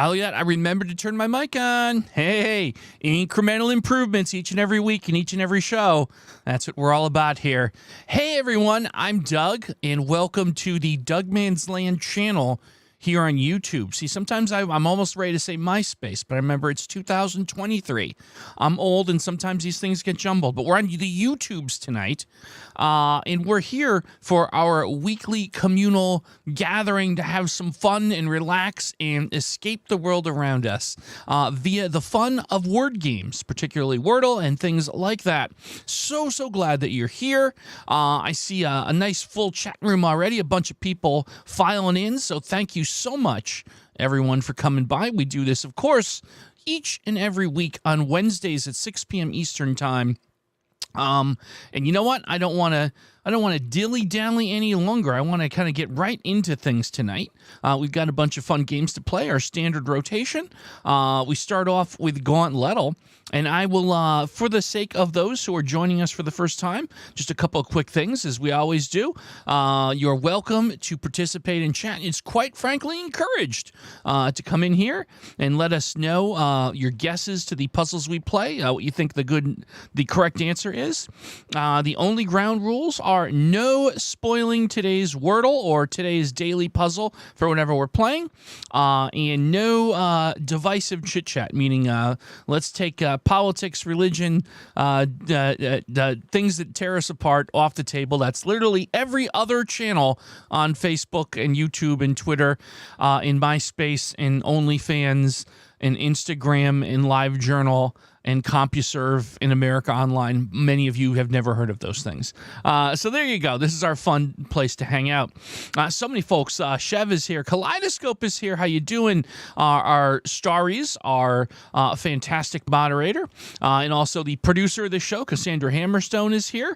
Elliot, I remembered to turn my mic on. Hey, incremental improvements each and every week in each and every show. That's what we're all about here. Hey, everyone, I'm Doug, and welcome to the Doug Man's Land channel here on YouTube. See, sometimes I'm almost ready to say MySpace, but I remember it's 2023. I'm old, and sometimes these things get jumbled. But we're on the YouTubes tonight, and we're here for our weekly communal gathering to have some fun and relax and escape the world around us via the fun of word games, particularly Wordle and things like that. So glad that you're here. I see a nice full chat room already, a bunch of people filing in, so thank you so much, everyone, for coming by. We do this, of course, each and every week on Wednesdays at 6 p.m. Eastern Time. And you know what? I don't want to dilly-dally any longer. I want to kind of get right into things tonight. We've got a bunch of fun games to play, our standard rotation. We start off with Gauntlettle, and I will, for the sake of those who are joining us for the first time, just a couple of quick things, as we always do. You're welcome to participate in chat. It's quite frankly encouraged to come in here and let us know your guesses to the puzzles we play, what you think the correct answer is. The only ground rules are no spoiling today's Wordle or today's daily puzzle for whatever we're playing, and no divisive chit-chat, meaning let's take politics, religion, the things that tear us apart off the table. That's literally every other channel on Facebook and YouTube and Twitter, in MySpace and OnlyFans and Instagram and LiveJournal and CompuServe in America Online. Many of you have never heard of those things. So there you go. This is our fun place to hang out. So many folks. Chev is here. Kaleidoscope is here. How you doing? Our Starries, our fantastic moderator, and also the producer of the show, Cassandra Hammerstone, is here.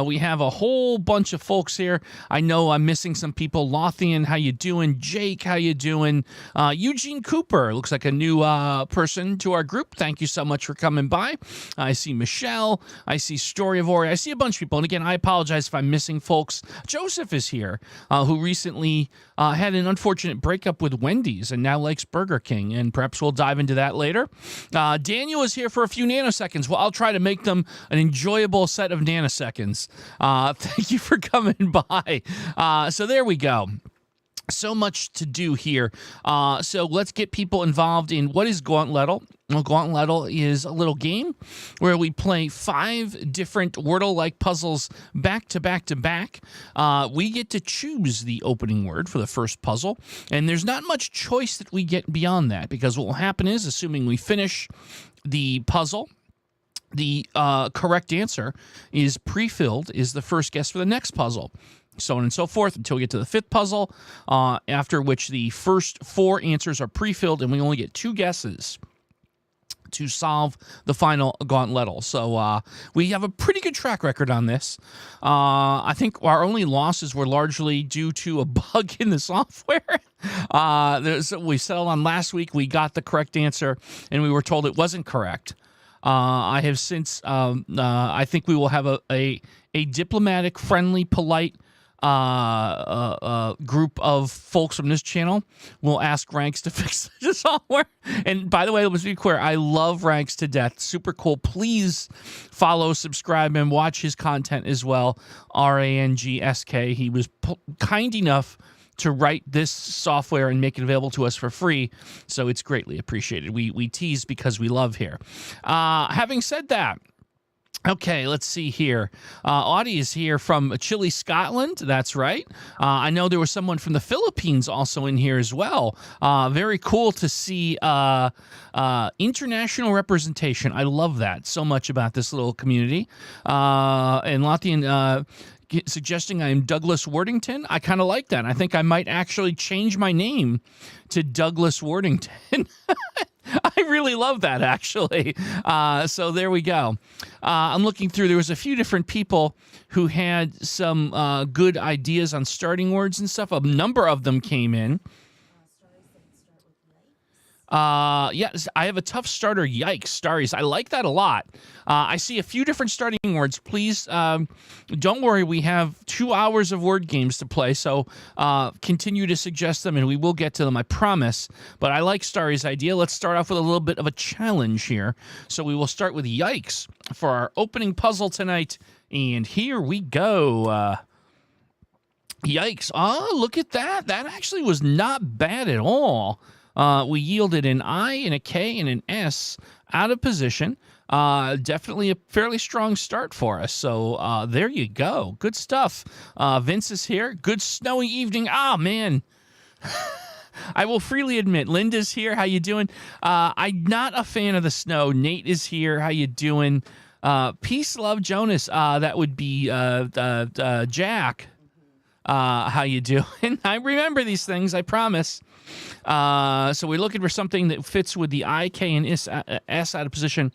We have a whole bunch of folks here. I know I'm missing some people. Lothian, how you doing? Jake, how you doing? Eugene Cooper, looks like a new person to our group. Thank you so much for coming by. I see Michelle. I see Story of Ori. I see a bunch of people. And again, I apologize if I'm missing folks. Joseph is here, who recently had an unfortunate breakup with Wendy's and now likes Burger King. And perhaps we'll dive into that later. Daniel is here for a few nanoseconds. Well, I'll try to make them an enjoyable set of nanoseconds. Thank you for coming by. So there we go. So much to do here. So let's get people involved in what is Gauntlettle. Well, Gauntlettle is a little game where we play 5 different Wordle-like puzzles back to back to back. We get to choose the opening word for the first puzzle, and there's not much choice that we get beyond that, because what will happen is, assuming we finish the puzzle, the correct answer is pre-filled, is the first guess for the next puzzle. So on and so forth until we get to the 5th puzzle, after which the first 4 answers are pre-filled, and we only get 2 guesses to solve the final Gauntlettle. So we have a pretty good track record on this. I think our only losses were largely due to a bug in the software. We settled on last week. We got the correct answer, and we were told it wasn't correct. I have since, I think we will have a diplomatic, friendly, polite group of folks from this channel will ask Ranks to fix the software. And by the way, let's be clear, I love Ranks to death. Super cool. Please follow, subscribe, and watch his content as well. RANGSK. He was kind enough to write this software and make it available to us for free, so it's greatly appreciated. We tease because we love here. Having said that, okay, let's see here. Audie is here from Chile, Scotland. That's right. I know there was someone from the Philippines also in here as well. Very cool to see international representation. I love that so much about this little community. And Lothian suggesting I'm Douglas Worthington. I kind of like that. I think I might actually change my name to Douglas Worthington. I really love that, actually. So there we go. I'm looking through. There was a few different people who had some good ideas on starting words and stuff. A number of them came in. Yes, I have a tough starter. Yikes, Starries. I like that a lot. I see a few different starting words. Please don't worry. We have 2 hours of word games to play, so continue to suggest them, and we will get to them, I promise. But I like Starry's idea. Let's start off with a little bit of a challenge here. So we will start with yikes for our opening puzzle tonight, and here we go. Yikes. Oh, look at that. That actually was not bad at all. We yielded an I and a K and an S out of position. Definitely a fairly strong start for us. So there you go. Good stuff. Vince is here. Good snowy evening. Ah, man. I will freely admit, Linda's here. How you doing? I'm not a fan of the snow. Nate is here. How you doing? Peace, love, Jonas. That would be Jack. How you doing? I remember these things, I promise. So we're looking for something that fits with the I, K, and S out of position.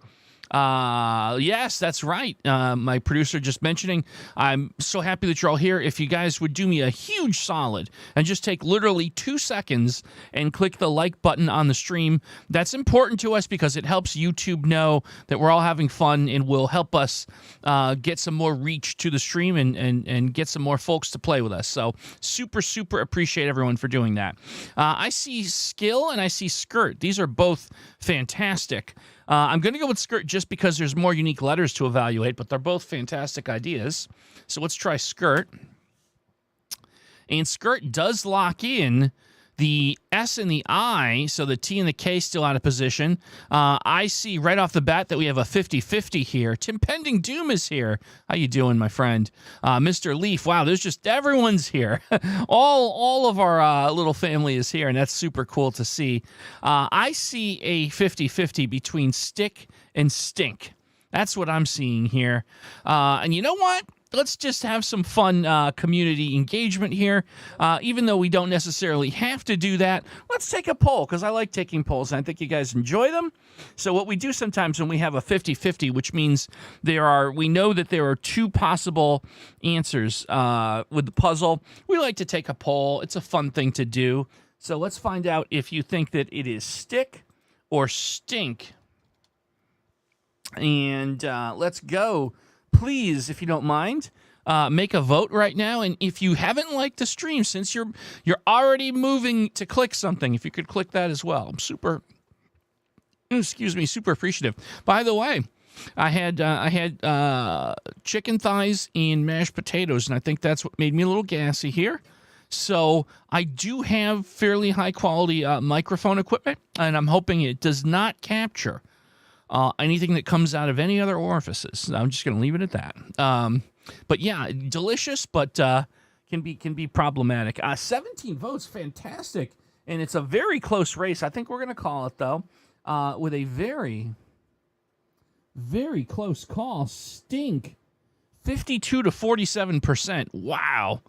Yes, that's right. My producer just mentioning, I'm so happy that you're all here. If you guys would do me a huge solid and just take literally 2 seconds and click the like button on the stream, that's important to us because it helps YouTube know that we're all having fun and will help us get some more reach to the stream and get some more folks to play with us. So super, super appreciate everyone for doing that. I see skill and I see skirt. These are both fantastic. I'm going to go with skirt just because there's more unique letters to evaluate, but they're both fantastic ideas. So let's try skirt. And skirt does lock in the S and the I, so the T and the K still out of position. I see right off the bat that we have a 50-50 here. Tim Pending Doom is here. How you doing, my friend? Mr. Leaf, wow, there's just everyone's here. all of our little family is here, and that's super cool to see. I see a 50-50 between stick and stink. That's what I'm seeing here. And you know what? Let's just have some fun community engagement here. Even though we don't necessarily have to do that, let's take a poll, because I like taking polls, and I think you guys enjoy them. So what we do sometimes when we have a 50-50, which means we know that there are 2 possible answers with the puzzle, we like to take a poll. It's a fun thing to do. So let's find out if you think that it is stick or stink. And let's go. Please, if you don't mind, make a vote right now. And if you haven't liked the stream, since you're already moving to click something, if you could click that as well, I'm super appreciative. By the way, I had chicken thighs and mashed potatoes, and I think that's what made me a little gassy here. So I do have fairly high quality microphone equipment, and I'm hoping it does not capture anything that comes out of any other orifices. I'm just going to leave it at that. But yeah, delicious, but can be problematic. 17 votes, fantastic, and it's a very close race. I think we're going to call it, though, with a very, very close call. Stink, 52 to 47%. Wow.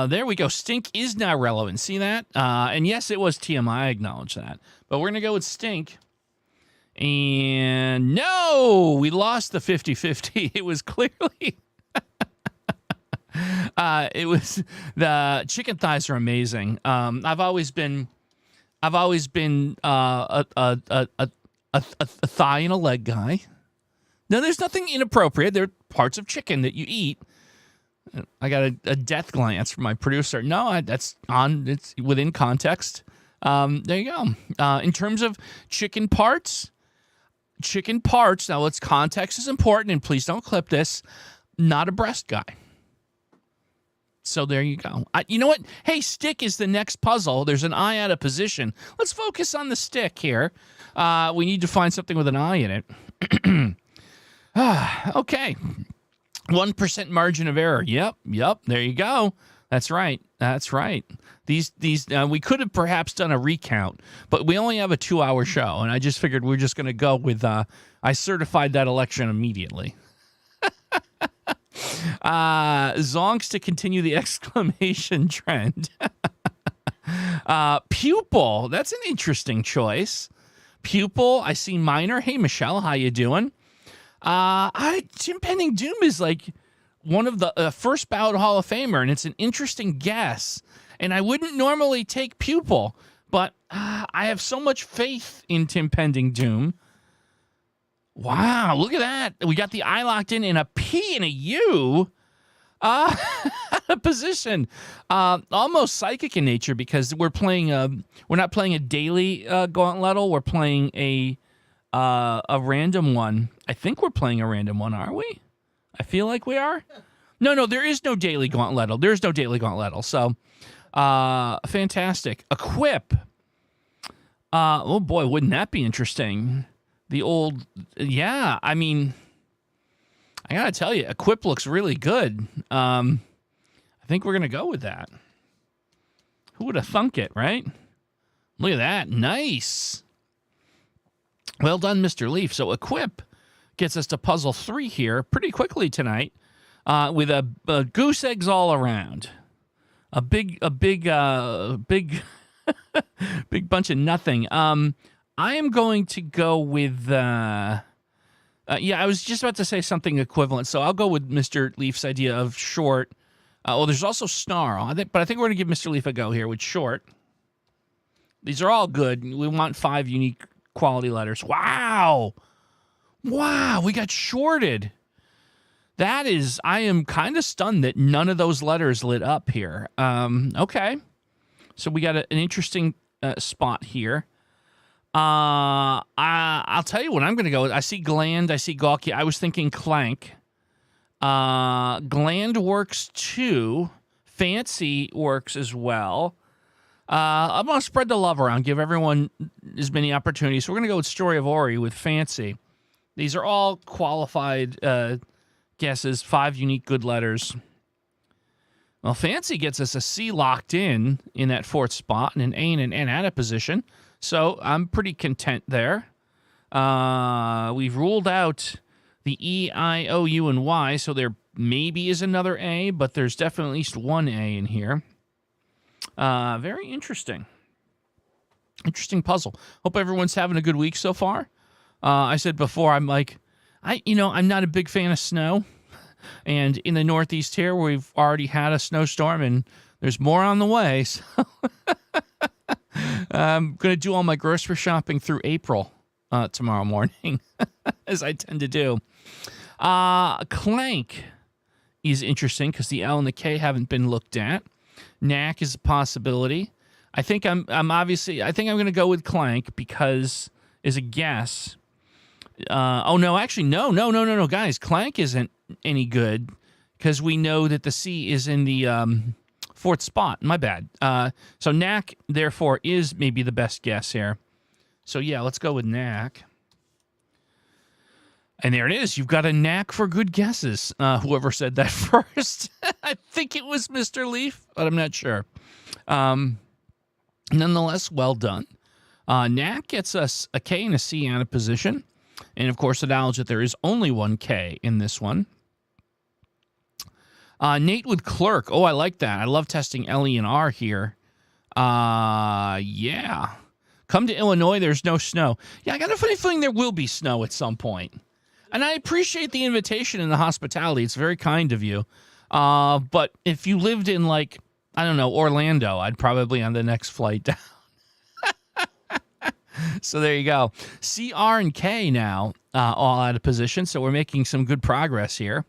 There we go. Stink is now relevant. See that? And yes, it was TMI. I acknowledge that. But we're going to go with stink. And no, we lost the 50-50. It was clearly... it was... The chicken thighs are amazing. I've always been a thigh and a leg guy. Now, there's nothing inappropriate. There are parts of chicken that you eat. I got a death glance from my producer. No, it's within context. There you go. In terms of chicken parts, now its context is important, and please don't clip this, not a breast guy. So there you go. You know what? Hey, stick is the next puzzle. There's an eye out of position. Let's focus on the stick here. We need to find something with an eye in it. Okay. 1% margin of error. Yep. There you go. That's right. These we could have perhaps done a recount, but we only have a 2-hour show, and I just figured we're just going to go with. I certified that election immediately. Zonks to continue the exclamation trend. Pupil. That's an interesting choice. Pupil. I see minor. Hey, Michelle, how you doing? Tim Pending Doom is like one of the first ballot Hall of Famer, and it's an interesting guess. And I wouldn't normally take pupil, but I have so much faith in Impending Doom. Wow, look at that. We got the I locked in and a P and a U. Position. Almost psychic in nature because we're not playing a daily gauntlet. We're playing a random one. I think we're playing a random one, are we? I feel like we are. No, there is no daily gauntlet. There's no daily gauntlet. So, fantastic. Equip. Oh boy, wouldn't that be interesting? The old, yeah, I mean, I gotta tell you, Equip looks really good. I think we're gonna go with that. Who would have thunk it, right? Look at that, nice. Well done, Mr. Leaf. So Equip gets us to puzzle 3 here pretty quickly tonight, with a goose eggs all around, a big big bunch of nothing. I am going to go with, yeah, I was just about to say something equivalent, so I'll go with Mr. Leaf's idea of short. There's also snarl, but I think we're going to give Mr. Leaf a go here with short. These are all good. We want 5 unique quality letters. Wow, we got shorted. I am kind of stunned that none of those letters lit up here. Okay, so we got an interesting spot here. I'll tell you what I'm going to go with. I see gland. I see gawky. I was thinking clank. Gland works too. Fancy works as well. I'm going to spread the love around, give everyone as many opportunities. So we're going to go with Story of Ori with fancy. These are all qualified guesses, 5 unique good letters. Well, fancy gets us a C locked in that 4th spot and an A and an N out of position. So I'm pretty content there. We've ruled out the E, I, O, U, and Y, so there maybe is another A, but there's definitely at least one A in here. Very interesting. Interesting puzzle. Hope everyone's having a good week so far. I said before, I'm not a big fan of snow. And in the Northeast here, we've already had a snowstorm, and there's more on the way. So I'm going to do all my grocery shopping through April tomorrow morning, as I tend to do. Clank is interesting because the L and the K haven't been looked at. Knack is a possibility. I think I'm going to go with clank because as a guess. No, guys, clank isn't any good because we know that the C is in the 4th spot. My bad. So knack, therefore, is maybe the best guess here. So yeah, let's go with knack. And there it is. You've got a knack for good guesses. Whoever said that first. I think it was Mr. Leaf, but I'm not sure. Nonetheless, well done. Knack gets us a K and a C out of position. And, of course, the knowledge that there is only one K in this one. Nate with clerk. Oh, I like that. I love testing L, E, and R here. Yeah. Come to Illinois, there's no snow. Yeah, I got a funny feeling there will be snow at some point. And I appreciate the invitation and the hospitality. It's very kind of you. But if you lived in, Orlando, I'd probably on the next flight down. So there you go. C, R, and K now all out of position. So we're making some good progress here.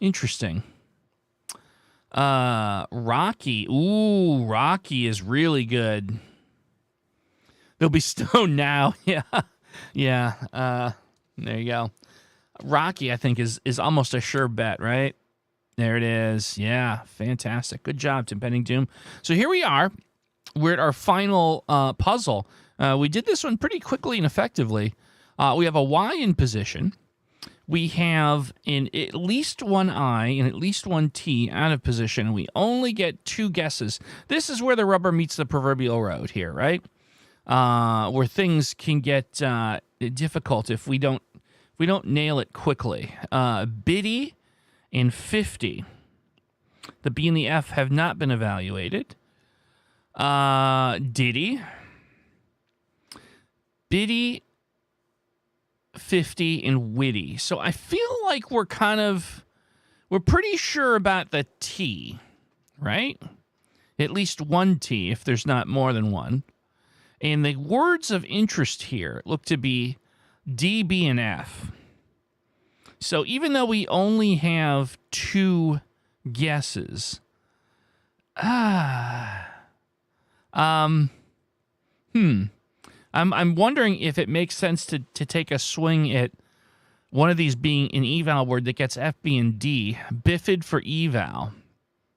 Interesting. Rocky. Ooh, Rocky is really good. There'll be snow now. Yeah. There you go. Rocky, I think, is almost a sure bet, right? There it is. Yeah, fantastic. Good job, Impending Doom. So here we are. We're at our final puzzle. We did this one pretty quickly and effectively. We have a Y in position. We have at least one I and at least one T out of position, and we only get 2 guesses. This is where the rubber meets the proverbial road here, right? Where things can get difficult if we don't nail it quickly. Biddy and 50. The B and the F have not been evaluated. Diddy. Biddy, 50, and witty. So I feel like we're pretty sure about the T, right? at least one T if there's not more than one. And the words of interest here look to be D, B, and F. So even though we only have 2 guesses, I'm wondering if it makes sense to take a swing at one of these being an eval word that gets F, B, and D. Bifid for eval.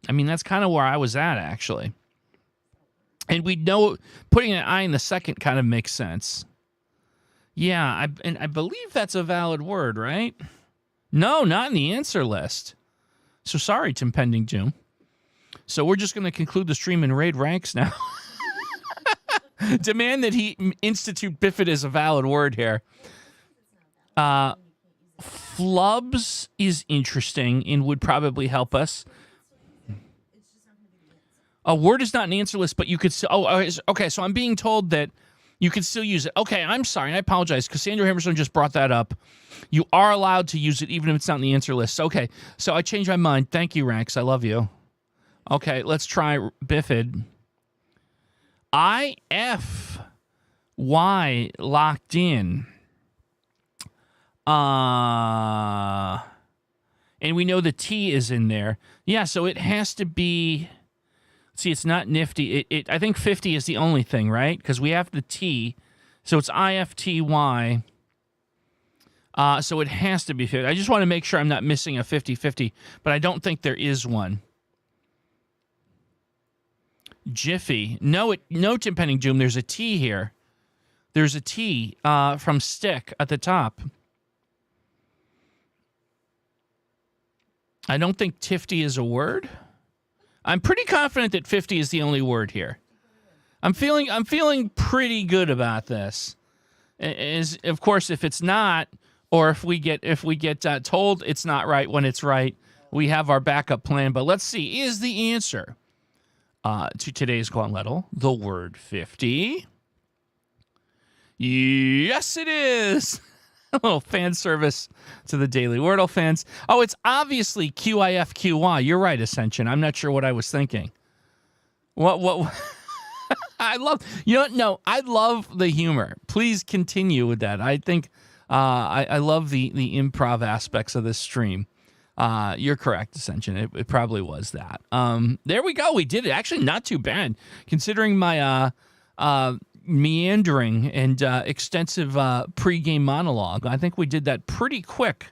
I mean, that's kind of where I was at, actually. And we know putting an I in the second kind of makes sense. Yeah, I believe that's a valid word, right? No, not in the answer list. So sorry, Impending Doom. So we're just going to conclude the stream and raid ranks now. Demand that he institute Bifid as a valid word here. Flubs is interesting and would probably help us. A word is not an answer list, but you could still... Oh, okay, so I'm being told that you could still use it. Okay, I'm sorry, and I apologize. Cassandra Hammerstone just brought that up. You are allowed to use it even if it's not in the answer list. Okay, so I changed my mind. Thank you, Ranks. I love you. Okay, let's try Bifid. I-F-Y locked in. And we know the T is in there. Yeah, so it has to be... See, it's not nifty. I think 50 is the only thing, right? Because we have the T. So it's I-F-T-Y. So it has to be 50. I just want to make sure I'm not missing a 50-50, but I don't think there is one. Jiffy. No, Impending Doom. There's a T here. There's a T from stick at the top. I don't think tifty is a word. I'm pretty confident that 50 is the only word here. I'm feeling pretty good about this. Of course, if it's not, or if we get told it's not right when it's right, we have our backup plan. But let's see. Is the answer to today's Gauntlettle the word 50? Yes, it is. A little fan service to the Daily Wordle fans. Oh, it's obviously QIFQY. You're right, Ascension. I'm not sure what I was thinking. What? I love, I love the humor. Please continue with that. I think I love the improv aspects of this stream. You're correct, Ascension. It probably was that. There we go. We did it. Actually, not too bad, considering my meandering and extensive pregame monologue. I think we did that pretty quick.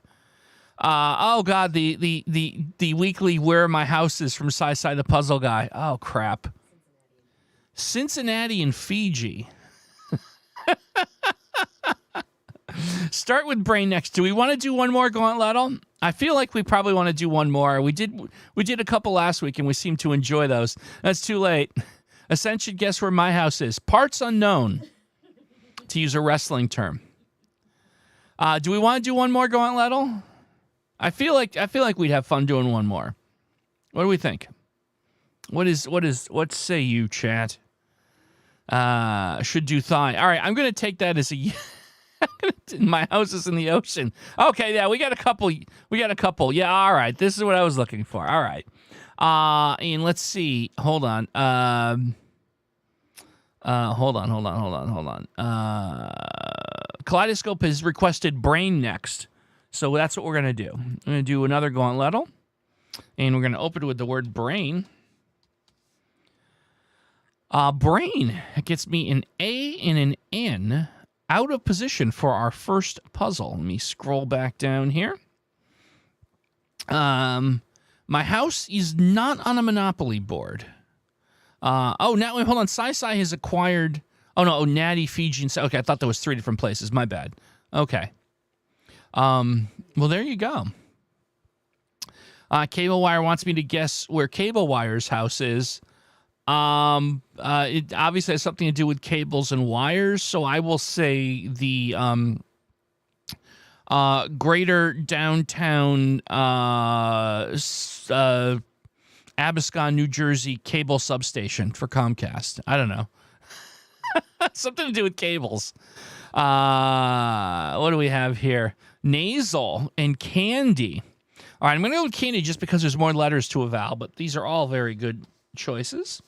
Oh God, the weekly Where My House Is from Sci the Puzzle Guy. Oh crap. Cincinnati and Fiji. Start with brain next. Do we want to do one more Gauntlettle? I feel like we probably want to do one more. We did a couple last week and we seemed to enjoy those. That's too late. Ascension, guess where my house is? Parts unknown, to use a wrestling term. Do we want to do one more Gauntlettle? I feel like we'd have fun doing one more. What do we think? What say you, chat? Should do thigh. All right, I'm gonna take that as a. My house is in the ocean. Okay, yeah, we got a couple. Yeah, all right. This is what I was looking for. All right. And let's see. Hold on. Hold on. Kaleidoscope has requested brain next. So that's what we're going to do. I'm going to do another Gauntlettle. And we're going to open it with the word brain. Brain. It gets me an A and an N out of position for our first puzzle. Let me scroll back down here. My house is not on a Monopoly board. Now hold on. Sai has acquired. Oh no, Natty, Fiji, and okay. I thought there was 3 different places. My bad. Okay. Well, there you go. Cable Wire wants me to guess where Cable Wire's house is. It obviously has something to do with cables and wires, so I will say the greater downtown Abiscon, New Jersey cable substation for Comcast. I don't know. Something to do with cables. What do we have here? Nasal and candy. All right, I'm going to go with candy just because there's more letters to a vowel, but these are all very good choices.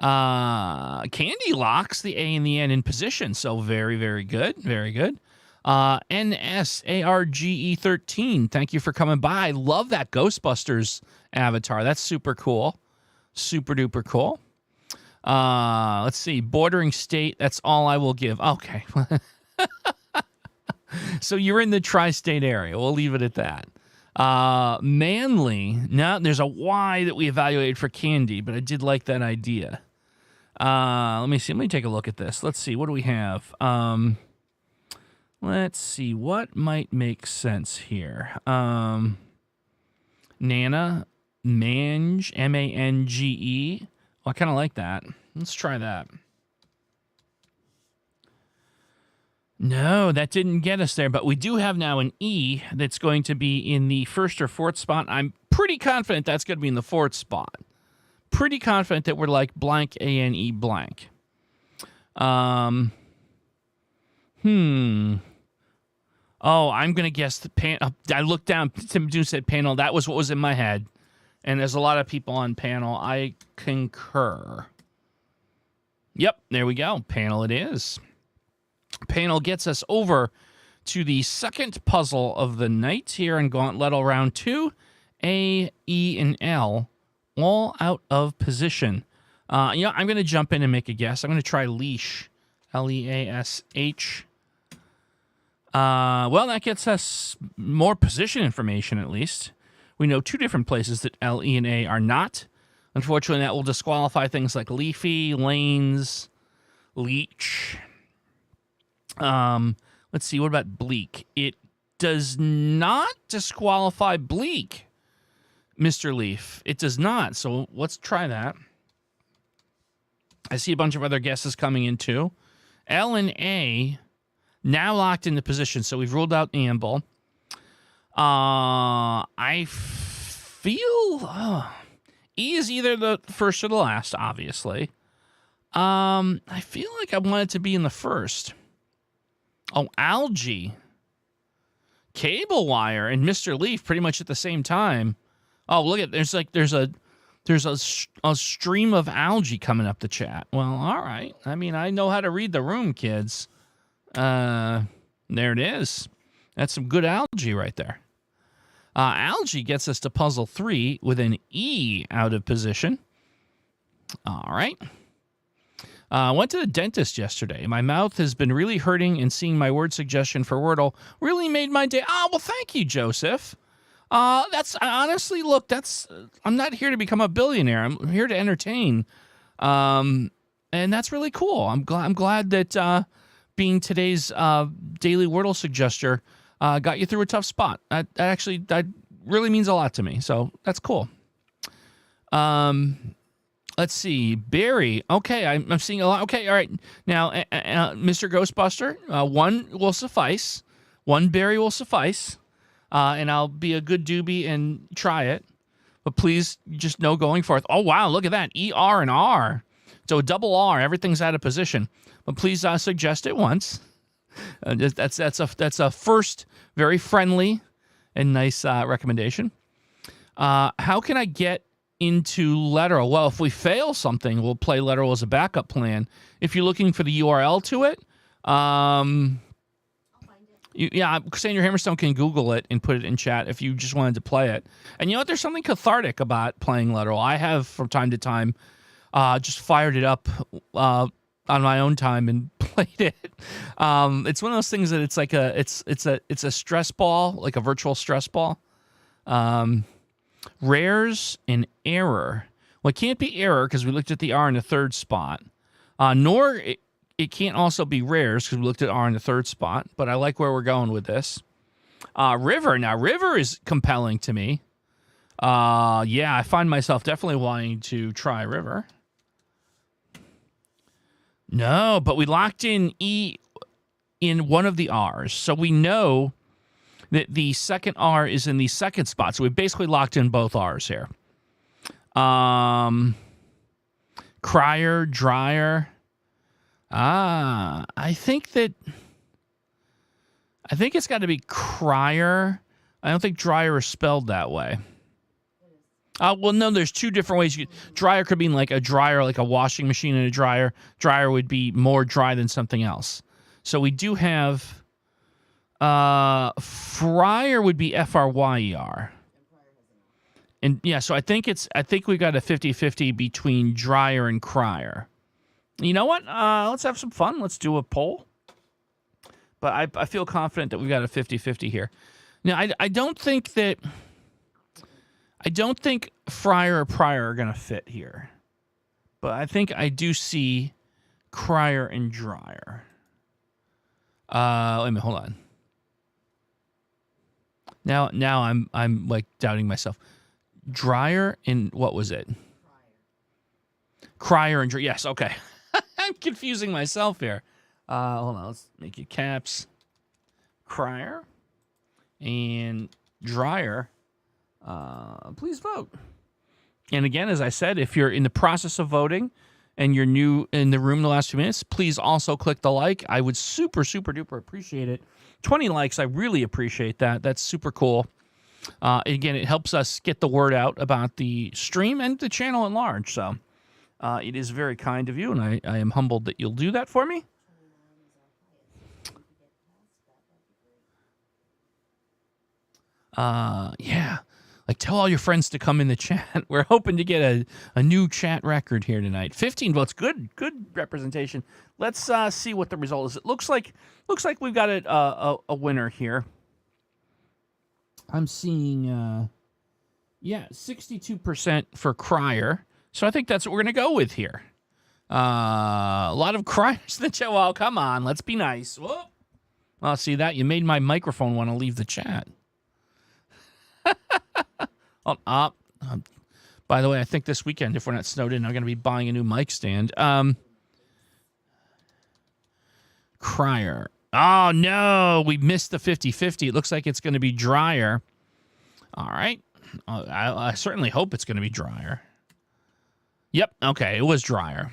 Candy locks the A and the N in position. So very, very good. Very good. NSARGE13. Thank you for coming by. I love that Ghostbusters avatar. That's super cool. Super duper cool. Let's see. Bordering state. That's all I will give. Okay. So you're in the tri-state area. We'll leave it at that. Manly. Now there's a Y that we evaluated for candy, but I did like that idea. Let me see. Let me take a look at this. Let's see. What do we have? Let's see. What might make sense here? Nana. Mange. M-A-N-G-E. Oh, I kind of like that. Let's try that. No, that didn't get us there, but we do have now an E that's going to be in the first or fourth spot. I'm pretty confident that's going to be in the fourth spot. Pretty confident that we're like blank A-N-E blank. Oh, I'm going to guess the panel. I looked down. Tim Doon said panel. That was what was in my head. And there's a lot of people on panel. I concur. Yep, there we go. Panel it is. Panel gets us over to the second puzzle of the night here in Gauntlet Round 2. A, E, and L all out of position. I'm going to jump in and make a guess. I'm going to try leash. L-E-A-S-H. Well, that gets us more position information, at least. We know two different places that L, E, and A are not. Unfortunately, that will disqualify things like leafy, lanes, leech. Let's see. What about bleak? It does not disqualify bleak, Mr. Leaf. It does not. So let's try that. I see a bunch of other guesses coming in too. L and A now locked into position. So we've ruled out amble. I feel E is either the first or the last, obviously. I feel like I want it to be in the first. Oh, algae, cable wire, and Mr. Leaf pretty much at the same time. Oh, look at there's a stream of algae coming up the chat. Well, all right. I mean, I know how to read the room, kids. There it is. That's some good algae right there. Algae gets us to puzzle 3 with an E out of position. All right. I went to the dentist yesterday. My mouth has been really hurting, and seeing my word suggestion for Wordle really made my day. Oh, well, thank you, Joseph. That's honestly, look, I'm not here to become a billionaire. I'm here to entertain. And that's really cool. I'm glad that being today's daily Wordle suggester got you through a tough spot. That really means a lot to me. So that's cool. Let's see. Barry. Okay, I'm seeing a lot. Okay, all right. Now, Mr. Ghostbuster, one will suffice. One berry will suffice. And I'll be a good doobie and try it. But please just know going forth. Oh, wow, look at that. E-R and R. So a double R. Everything's out of position. But please suggest it once. That's a first very friendly and nice recommendation. How can I get into Letteral? Well, if we fail something, we'll play Letteral as a backup plan. If you're looking for the URL to it, Cassandra Hammerstone can Google it and put it in chat if you just wanted to play it. And you know what? There's something cathartic about playing Letteral. I have, from time to time, just fired it up on my own time and played it. It's one of those things that it's like it's a stress ball, like a virtual stress ball. Rares and error. Well, it can't be error because we looked at the R in the third spot. Nor it can't also be rares because we looked at R in the third spot. But I like where we're going with this. River. Now, river is compelling to me. Yeah, I find myself definitely wanting to try river. No, but we locked in E in one of the R's. So we know that the second R is in the second spot. So we basically locked in both R's here. Crier, dryer. I think it's got to be crier. I don't think dryer is spelled that way. Well, no, there's two different ways. Dryer could mean like a dryer, like a washing machine and a dryer. Dryer would be more dry than something else. So we do have fryer would be Fryer. And yeah, so I think we got a 50-50 between dryer and crier. You know what? Let's have some fun. Let's do a poll. But I feel confident that we've got a 50-50 here. Now, I don't think fryer or prior are going to fit here. But I think I do see crier and dryer. Wait a minute, hold on. Now I'm like doubting myself. Dryer and what was it? Crier and dryer. Yes, okay. I'm confusing myself here. Hold on, let's make it caps. Crier and dryer. Please vote. And again, as I said, if you're in the process of voting and you're new in the room the last few minutes, please also click the like. I would super, super duper appreciate it. 20 likes, I really appreciate that. That's super cool. Again, it helps us get the word out about the stream and the channel at large. So it is very kind of you, and I am humbled that you'll do that for me. Yeah. Like, tell all your friends to come in the chat. We're hoping to get a new chat record here tonight. 15 votes, good representation. Let's see what the result is. It looks like we've got a winner here. I'm seeing, 62% for crier. So I think that's what we're going to go with here. A lot of criers in the chat. Well, come on, let's be nice. Whoop. Well, see that? You made my microphone want to leave the chat. By the way, I think this weekend, if we're not snowed in, I'm going to be buying a new mic stand. Crier. Oh, no, we missed the 50-50. It looks like it's going to be dryer. All right. I certainly hope it's going to be dryer. Yep, okay, it was dryer.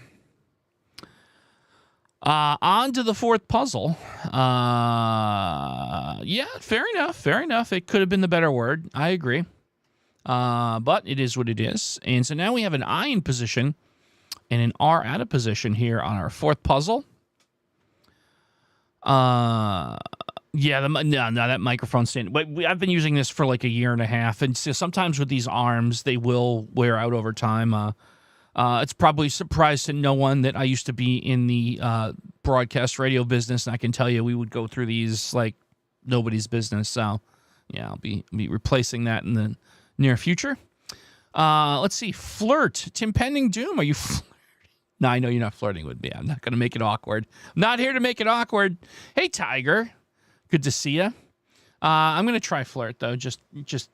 On to the fourth puzzle. Yeah, fair enough. It could have been the better word. I agree. But it is what it is. And so now we have an I in position and an R out of position here on our fourth puzzle. Yeah, that microphone stand. I've been using this for like a year and a half, and so sometimes with these arms, they will wear out over time. It's probably a surprise to no one that I used to be in the broadcast radio business, and I can tell you we would go through these like nobody's business. So, yeah, I'll be replacing that in the near future. Let's see. Flirt. Tim Pending Doom, are you flirting? No, I know you're not flirting with me. I'm not going to make it awkward. I'm not here to make it awkward. Hey, Tiger. Good to see you. I'm going to try flirt, though, just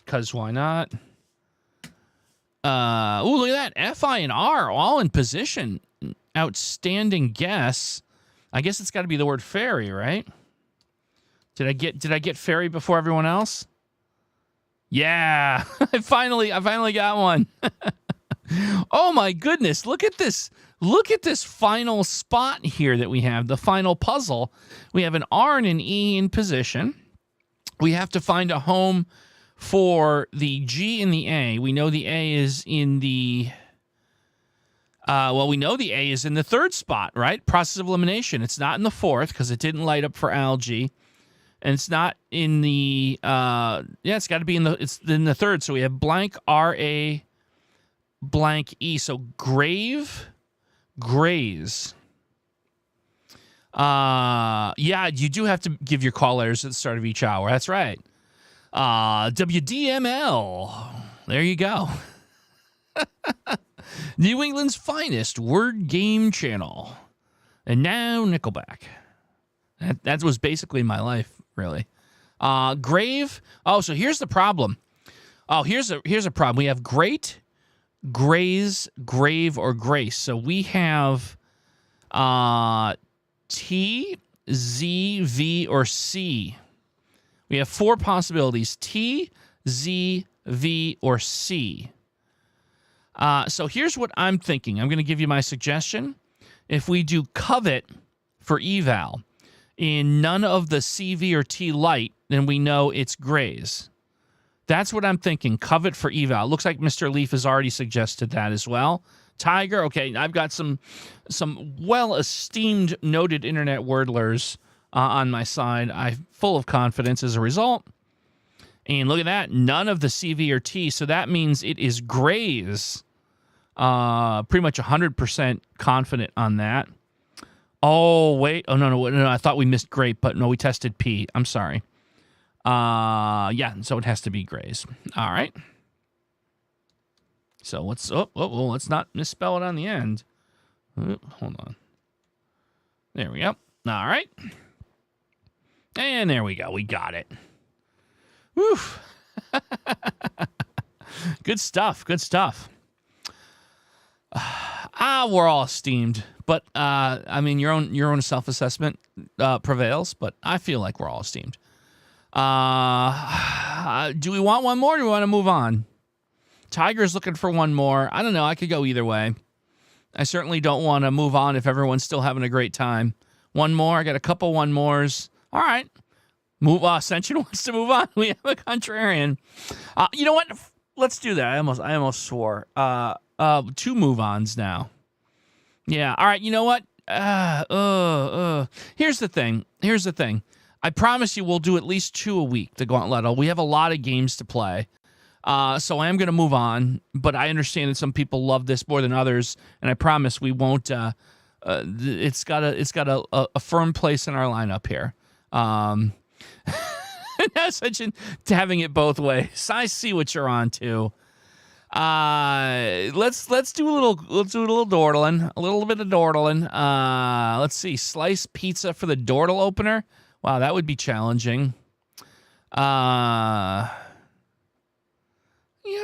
because why not? Ooh, look at that. F-I and R all in position. Outstanding guess. I guess it's got to be the word fairy, right? Did I get fairy before everyone else? Yeah. I finally got one. Oh my goodness. Look at this. Look at this final spot here that we have, the final puzzle. We have an R and an E in position. We have to find a home for the G and the A. We know the A is in the... we know the A is in the third spot, right? Process of elimination. It's not in the fourth because it didn't light up for algae. And it's not in the... it's got to be it's in the third. So we have blank R-A blank E. So graze. You do have to give your call letters at the start of each hour. That's right. WDML. There you go. New England's finest word game channel. And now Nickelback. That was basically my life, really. Grave. Oh, so here's the problem. Oh, here's a problem. We have great, graze, grave, or grace. So we have T, Z, V, or C. We have four possibilities: T, Z, V, or C. So here's what I'm thinking. I'm going to give you my suggestion. If we do covet for eval in none of the C, V, or T light, then we know it's graze. That's what I'm thinking. Covet for eval. Looks like Mr. Leaf has already suggested that as well. Tiger. Okay, I've got some well-esteemed, noted internet wordlers on my side. I'm full of confidence as a result. And look at that. None of the CV or T. So that means it is Grays. Pretty much 100% confident on that. Oh, wait. Oh, no. I thought we missed grape, but no, we tested P. I'm sorry. Yeah, so it has to be Grays. All right. So let's let's not misspell it on the end. Hold on. There we go. All right. And there we go. We got it. Whew. Good stuff. Good stuff. We're all esteemed, but I mean, your own self-assessment prevails, but I feel like we're all esteemed. Do we want one more, or do we want to move on? Tiger's looking for one more. I don't know. I could go either way. I certainly don't want to move on if everyone's still having a great time. One more. I got a couple one mores. All right. Ascension wants to move on. We have a contrarian. You know what? Let's do that. I almost swore. 2 move-ons now. Yeah. All right. You know what? Here's the thing. I promise you we'll do at least 2 a week, the Gauntlet. We have a lot of games to play. So I am going to move on, but I understand that some people love this more than others, and I promise we won't. It's got a firm place in our lineup here. Now, such to having it both ways. I see what you're on to. Let's do a little dawdling, a little bit of dawdling. Let's see, slice pizza for the dawdle opener. Wow, that would be challenging. Yeah,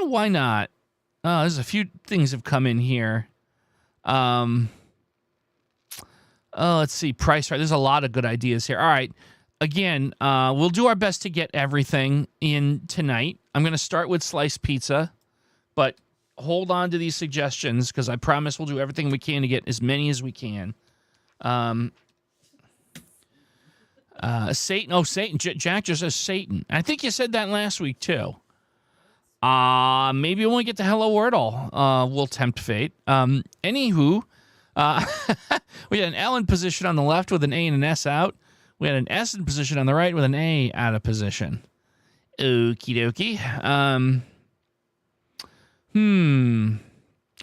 why not? There's a few things have come in here. Let's see, price right. There's a lot of good ideas here. All right. Again, we'll do our best to get everything in tonight. I'm going to start with sliced pizza, but hold on to these suggestions because I promise we'll do everything we can to get as many as we can. Satan. Oh, Satan. Jack just says Satan. I think you said that last week, too. Maybe when we get to Hello Wordle, we'll tempt fate. Anywho, we had an L in position on the left with an A and an S out. We had an S in position on the right with an A out of position. Okie dokie.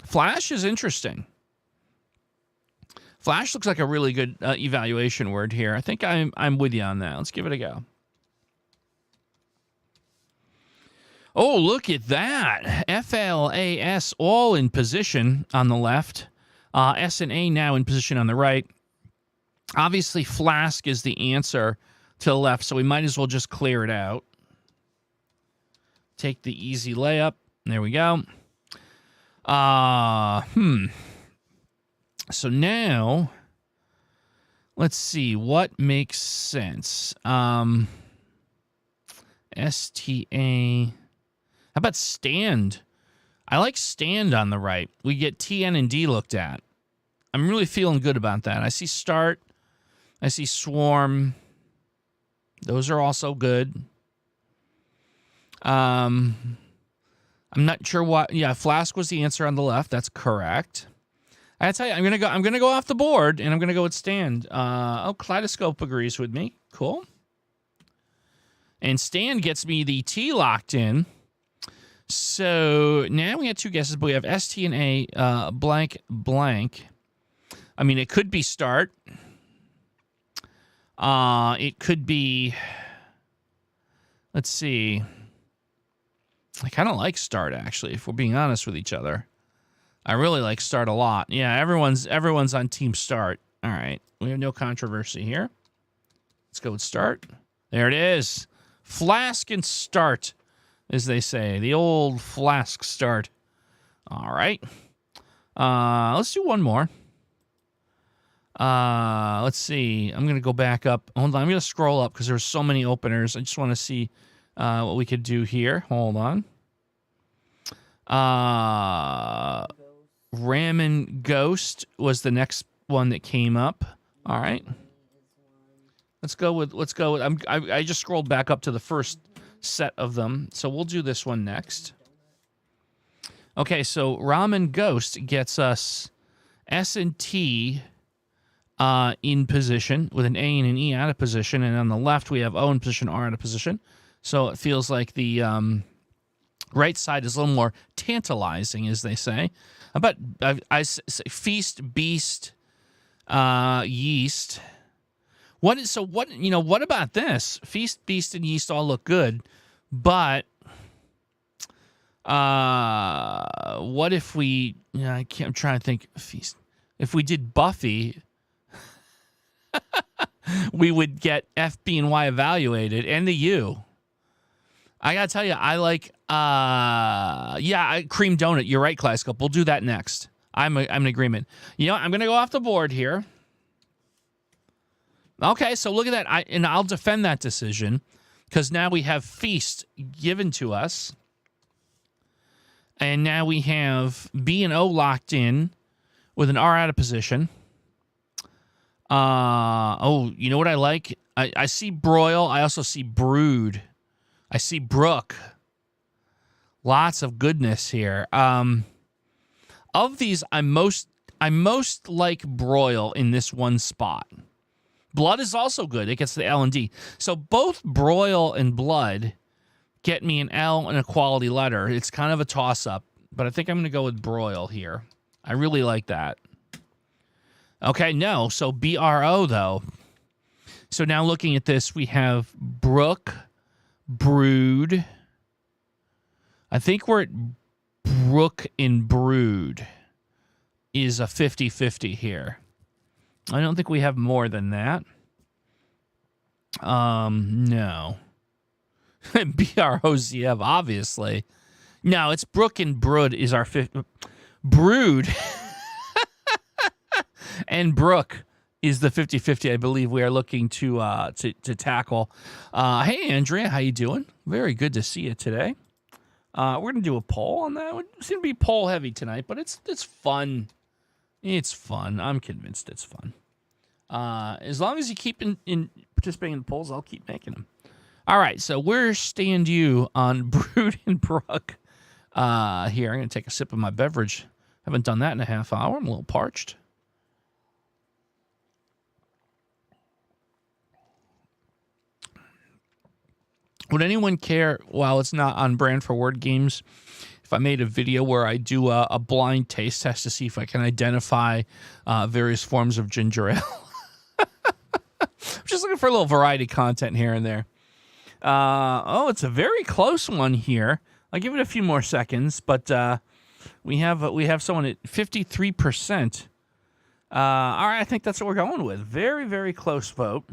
Flash is interesting. Flash looks like a really good evaluation word here. I think I'm with you on that. Let's give it a go. Oh, look at that. FLAS all in position on the left. S and A now in position on the right. Obviously, Flask is the answer to the left, so we might as well just clear it out. Take the easy layup. There we go. So now, let's see what makes sense. STA. How about stand? I like stand on the right. We get TN and D looked at. I'm really feeling good about that. I see start. I see swarm. Those are also good. I'm not sure what. Yeah, Flask was the answer on the left. That's correct. I tell you, I'm gonna go off the board, and I'm gonna go with stand. Kaleidoscope agrees with me. Cool. And stand gets me the T locked in. So now we have 2 guesses, but we have ST and A, blank, blank. I mean, it could be start. It could be, let's see. I kind of like start, actually, if we're being honest with each other. I really like start a lot. Yeah, everyone's on team start. All right. We have no controversy here. Let's go with start. There it is. Flask and start, as they say. The old Flask start. All right. Let's do one more. Let's see. I'm going to go back up. Hold on. I'm going to scroll up because there's so many openers. I just want to see what we could do here. Hold on. Ramen Ghost was the next one that came up. All right. Let's go with I just scrolled back up to the first set of them. So we'll do this one next. Okay, so Ramen Ghost gets us S and T in position with an A and an E out of position. And on the left, we have O in position, R out of position. So it feels like the right side is a little more tantalizing, as they say. But I say feast, beast, yeast. What about this? Feast, beast, and yeast all look good, but what if we? I'm trying to think. Feast. If we did Buffy, we would get F, B, and Y evaluated, and the U. I gotta tell you, I like. Cream donut. You're right, Class Cup. We'll do that next. I'm in agreement. I'm gonna go off the board here. Okay, so look at that. I'll defend that decision because now we have feast given to us. And now we have B and O locked in with an R out of position. You know what I like? I see broil. I also see brood. I see brook. Lots of goodness here. Of these, I most like broil in this one spot. Blood is also good. It gets the L and D. So both broil and blood get me an L and a quality letter. It's kind of a toss-up, but I think I'm going to go with broil here. I really like that. Okay, no. So BRO, though. So now looking at this, we have brook, brood. I think we're at brook and brood is a 50-50 here. I don't think we have more than that. No. BROZF, obviously. No, it's Brook and Brood is our Brood. And Brook is the 50-50 I believe we are looking to tackle. Hey, Andrea, how you doing? Very good to see you today. We're going to do a poll on that. It's going to be poll heavy tonight, but it's fun. It's fun. I'm convinced it's fun. As long as you keep in participating in the polls, I'll keep making them. All right, so where stand you on Brood and Brook? Here, I'm going to take a sip of my beverage. Haven't done that in a half hour. I'm a little parched. Would anyone care, while it's not on brand for word games, if I made a video where I do a blind taste test to see if I can identify various forms of ginger ale? I'm just looking for a little variety content here and there. It's a very close one here. I'll give it a few more seconds, but we have someone at 53%. All right, I think that's what we're going with. Very, very close vote.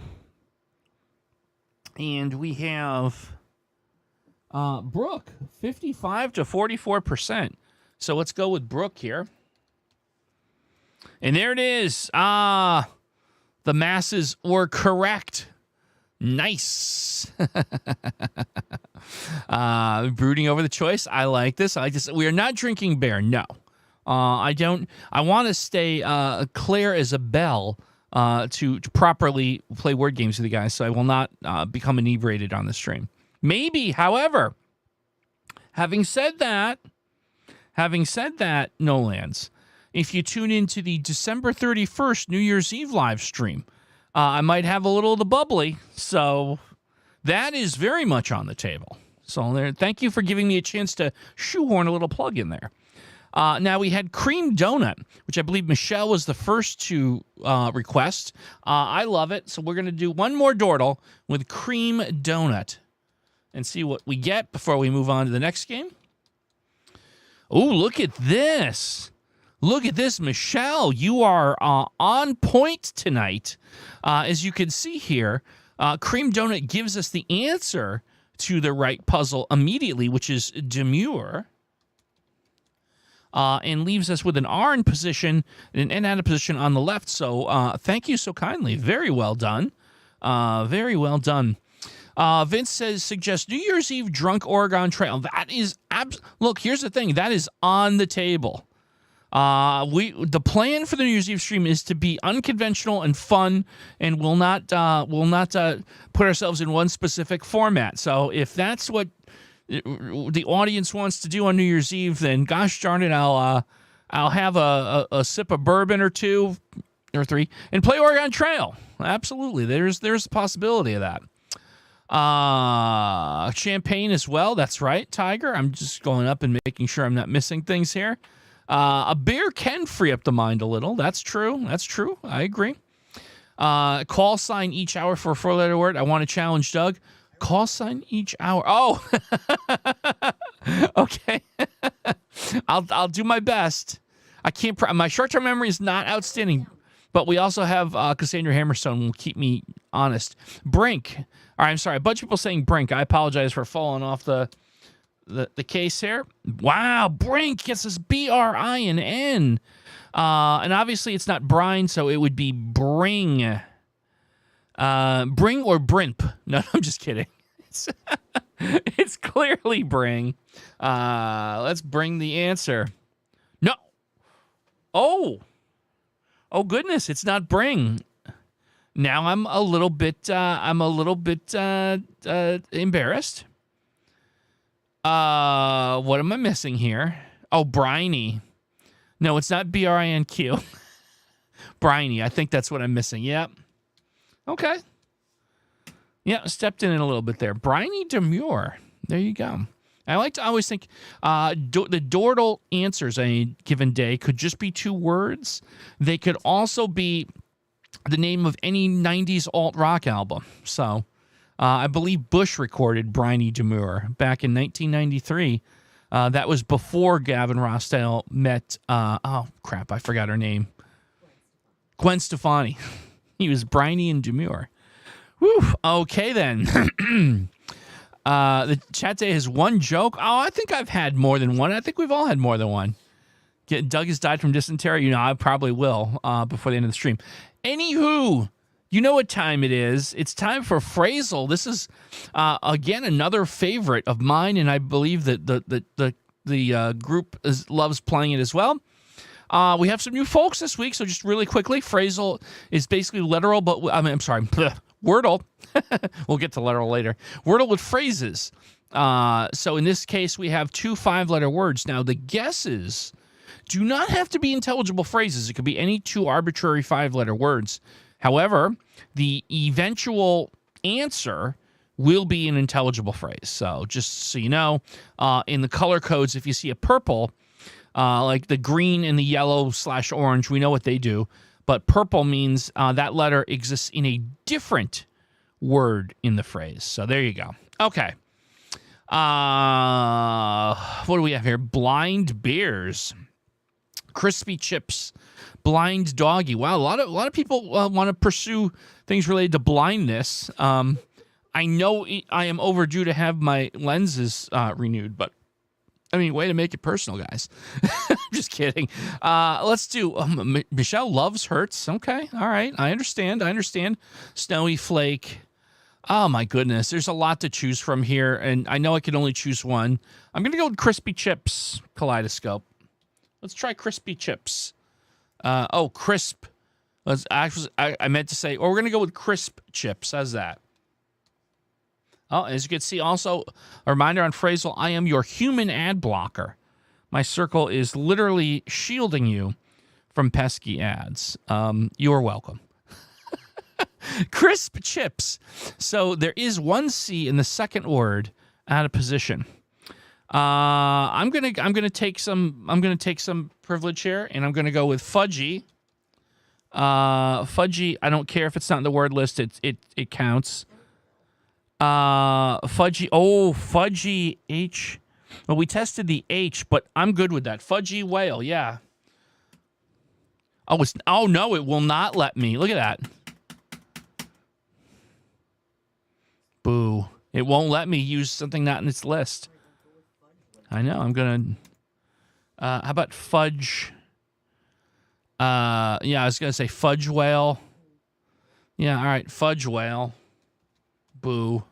And we have Brooke, 55 to 44%. So let's go with Brooke here. And there it is. The masses were correct. Nice. Brooding over the choice. I like this. We are not drinking beer. No. I don't. I want to stay clear as a bell to properly play word games with you guys, so I will not become inebriated on the stream. Maybe, however, having said that, Nolans, if you tune into the December 31st New Year's Eve live stream, I might have a little of the bubbly, so that is very much on the table. So there, thank you for giving me a chance to shoehorn a little plug in there. Now, we had cream donut, which I believe Michelle was the first to request. I love it. So we're going to do one more Wordle with cream donut and see what we get before we move on to the next game. Oh, look at this. Look at this, Michelle. You are on point tonight. As you can see here, cream donut gives us the answer to the right puzzle immediately, which is demure. And leaves us with an R in position and an N out of position on the left. So thank you so kindly. Very well done. Very well done. Vince suggests New Year's Eve drunk Oregon Trail. That is look, here's the thing. That is on the table. The plan for the New Year's Eve stream is to be unconventional and fun, and will not put ourselves in one specific format. So if that's what the audience wants to do on New Year's Eve, then gosh darn it, I'll have a sip of bourbon or 2 or 3 and play Oregon Trail. Absolutely, there's a possibility of that. Champagne as well. That's right, Tiger. I'm just going up and making sure I'm not missing things here. A beer can free up the mind a little. That's true. I agree. Call sign each hour for a 4-letter word. I want to challenge Doug. Call sign each hour. Oh, okay. I'll do my best. I can't. My short-term memory is not outstanding, but we also have Cassandra Hammerstone will keep me honest. Brink. All right, I'm sorry. A bunch of people saying Brink. I apologize for falling off the case here. Wow, Brink gets this BRIN. And obviously it's not brine, so it would be bring. Bring or brimp. No, I'm just kidding. It's clearly bring. Let's bring the answer. No. Oh goodness, it's not bring. Now I'm a little bit embarrassed. What am I missing here? Oh, briny. No, it's not BRINQ. Briny. I think that's what I'm missing. Yep. Okay. Yeah, stepped in a little bit there. Briny demure. There you go. I like to always think the Wordle answers on a given day could just be 2 words. They could also be the name of any 90s alt-rock album. So I believe Bush recorded Briny Demure back in 1993. That was before Gavin Rossdale met, oh, crap, I forgot her name. Gwen Stefani. He was briny and demure. Whew. Okay, then. The chat day has 1 joke. Oh, I think I've had more than one. I think we've all had more than one. Doug has died from dysentery. You know, I probably will before the end of the stream. Anywho, you know what time it is. It's time for Phrasal. This is, again, another favorite of mine, and I believe that the group loves playing it as well. We have some new folks this week, so just really quickly, Phrasal is basically literal, but I'm sorry, Wordle. We'll get to literal later. Wordle with phrases. So in this case, we have 2 5-letter words. Now, the guesses do not have to be intelligible phrases. It could be any 2 arbitrary 5-letter words. However, the eventual answer will be an intelligible phrase. So just so you know, in the color codes, if you see a purple, like the green and the yellow/orange, we know what they do. But purple means that letter exists in a different word in the phrase. So there you go. Okay. What do we have here? Blind beers. Crispy chips. Blind doggy. Wow, a lot of people want to pursue things related to blindness. I know I am overdue to have my lenses renewed, but I mean, way to make it personal, guys. I'm just kidding. Let's do Michelle loves Hertz. Okay, all right. I understand. Snowy Flake. Oh, my goodness. There's a lot to choose from here, and I know I can only choose one. I'm going to go with Crispy Chips Kaleidoscope. Let's try Crispy Chips. Crisp. I meant to say, we're going to go with Crisp Chips. How's that? Oh, as you can see, also, a reminder on Phrasal, I am your human ad blocker. My circle is literally shielding you from pesky ads. You're welcome. Crisp chips. So there is 1 C in the second word out of position. I'm gonna take some privilege here, and I'm gonna go with fudgy. Fudgy. I don't care if it's not in the word list. It counts. Fudgy. Oh, fudgy H. Well, we tested the H, but I'm good with that. Fudgy whale. Yeah. Oh no, it will not let me. Look at that. Boo. It won't let me use something not in its list. I know. I'm gonna. How about fudge? Yeah, I was gonna say fudge whale. Yeah. All right. Fudge whale. Boo.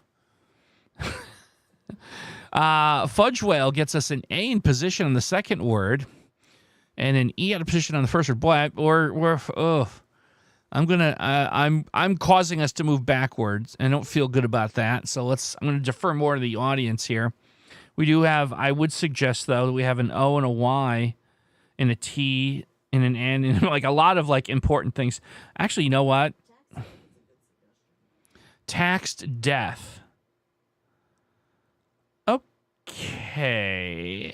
Fudge whale gets us an A in position on the second word. and an E out of position on the first word. Boy, I'm causing us to move backwards. I don't feel good about that. So I'm going to defer more to the audience here. We do have, I would suggest though, that we have an O and a Y and a T and an N and like a lot of like important things. Actually, you know what? Taxed death. Okay.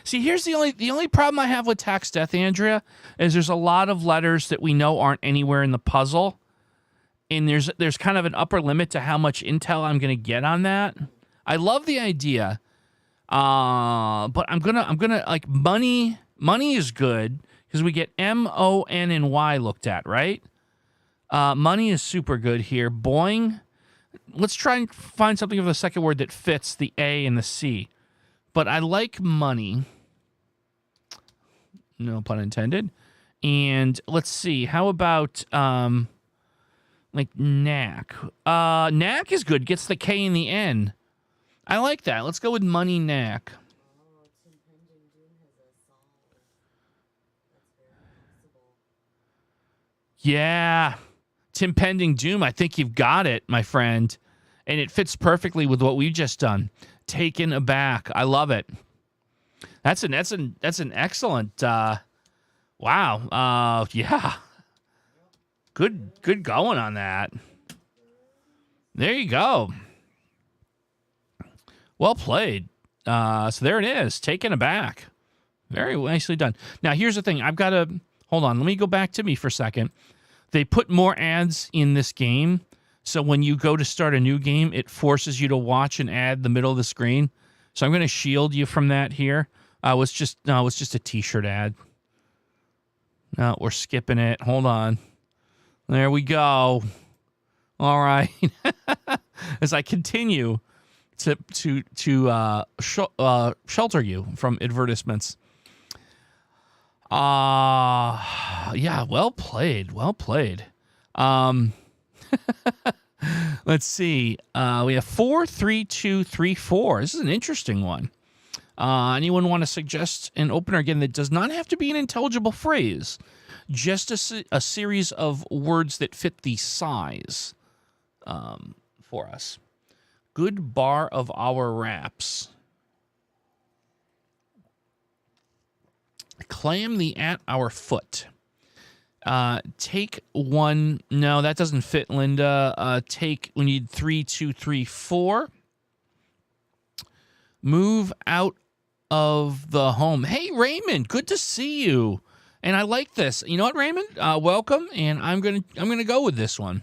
See, here's the only problem I have with taxed death, Andrea, is there's a lot of letters that we know aren't anywhere in the puzzle, and there's kind of an upper limit to how much intel I'm gonna get on that. I love the idea, but I'm gonna like money. Money is good because we get M, O, N, and Y looked at, right? Money is super good here. Boing. Let's try and find something of the second word that fits the A and the C. But I like money. No pun intended. And let's see. How about like knack? Knack is good. Gets the K and the N. I like that. Let's go with money knack. Yeah. Impending doom. I think you've got it, my friend. And it fits perfectly with what we've just done. Taken aback. I love it. That's an excellent wow. Yeah. Good going on that. There you go. Well played. So there it is. Taken aback. Very nicely done. Now here's the thing. I've got to hold on. Let me go back to me for a second. They put more ads in this game, so when you go to start a new game, it forces you to watch an ad in the middle of the screen. So I'm going to shield you from that here. It's just a T-shirt ad. No, we're skipping it. Hold on. There we go. All right. As I continue to shelter you from advertisements. Yeah, well played. Well played. Let's see. We have 4, 3, 2, 3, 4. This is an interesting one. Anyone want to suggest an opener again that does not have to be an intelligible phrase, just a series of words that fit the size for us? Good bar of our wraps. Clam the at our foot. Take one. No, that doesn't fit, Linda. We need 3, 2, 3, 4. Move out of the home. Hey, Raymond, good to see you. And I like this. You know what, Raymond? Welcome. And I'm gonna go with this one.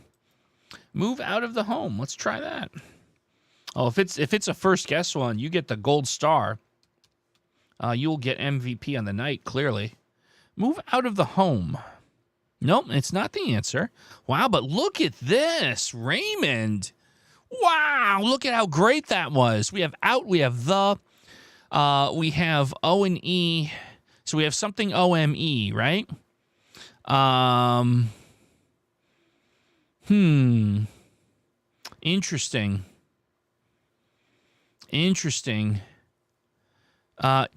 Move out of the home. Let's try that. Oh, if it's a first guess one, you get the gold star. You'll get MVP on the night, clearly. Move out of the home. Nope, it's not the answer. Wow, but look at this, Raymond. Wow, look at how great that was. We have out, we have the, we have O and E. So we have something O-M-E, right? Interesting.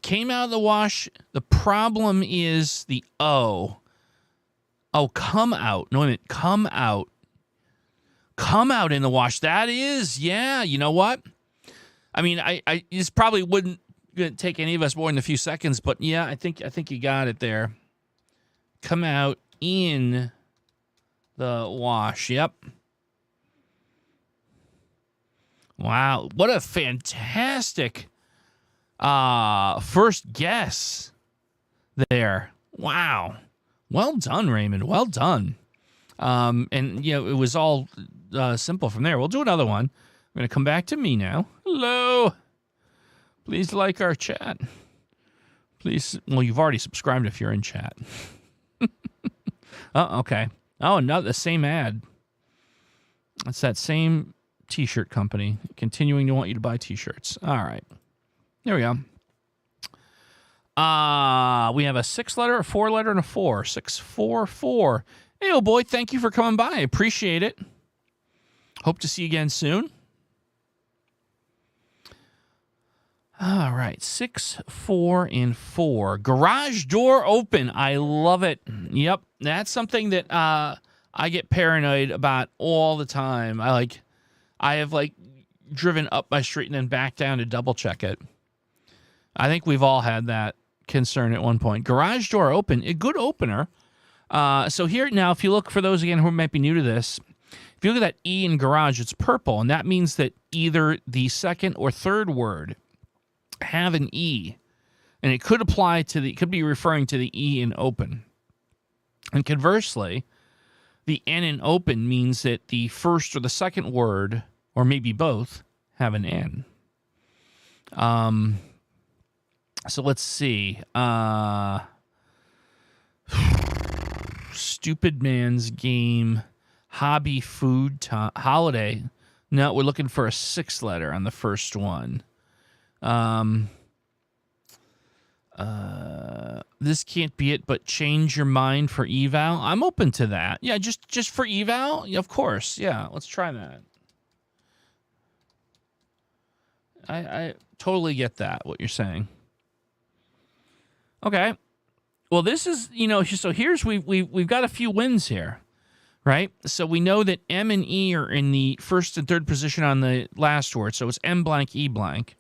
Came out of the wash. The problem is the O. Oh, come out. No, I meant come out. Come out in the wash. That is, yeah, you know what? I mean, I this probably wouldn't take any of us more than a few seconds, but yeah, I think you got it there. Come out in the wash. Yep. Wow, what a fantastic first guess there. Wow. Well done, Raymond. Well done. And, you know, it was all simple from there. We'll do another one. I'm going to come back to me now. Hello. Please like our chat. Please. Well, you've already subscribed if you're in chat. Oh, okay. Oh, no, the same ad. It's that same T-shirt company continuing to want you to buy T-shirts. All right. There we go. We have a 6-letter, a 4-letter, and a 4. 6, 4, 4. Hey, old boy, thank you for coming by. I appreciate it. Hope to see you again soon. All right, 6, 4, and 4. Garage door open. I love it. Yep, that's something that I get paranoid about all the time. I have driven up my street and then back down to double check it. I think we've all had that concern at one point. Garage door open, a good opener. So here now, if you look, for those again who might be new to this, if you look at that E in garage, it's purple, and that means that either the second or third word have an E, and it could could be referring to the E in open. And conversely, the N in open means that the first or the second word, or maybe both, have an N. So let's see. Stupid man's game, hobby, food, holiday. No, we're looking for a 6 letter on the first one. This can't be it, but change your mind for eval. I'm open to that. Yeah, just for eval? Yeah, of course. Yeah, let's try that. I totally get that, what you're saying. Okay. Well, this is, so here's, we've got a few wins here, right? So we know that M and E are in the first and third position on the last word. So it's M blank, E blank.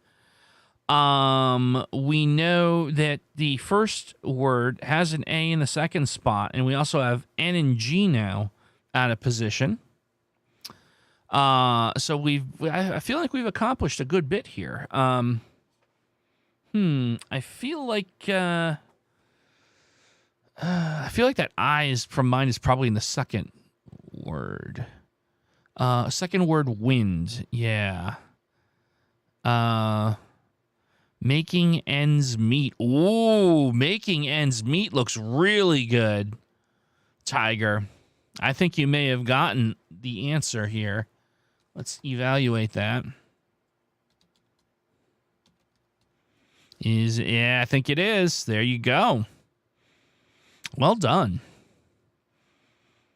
We know that the first word has an A in the second spot, and we also have N and G now out of position. So I feel like we've accomplished a good bit here. I feel like that I from mine is probably in the second word. Second word, wind. Yeah. Making ends meet. Ooh, making ends meet looks really good, Tiger. I think you may have gotten the answer here. Let's evaluate that. Yeah, I think it is. There you go. Well done.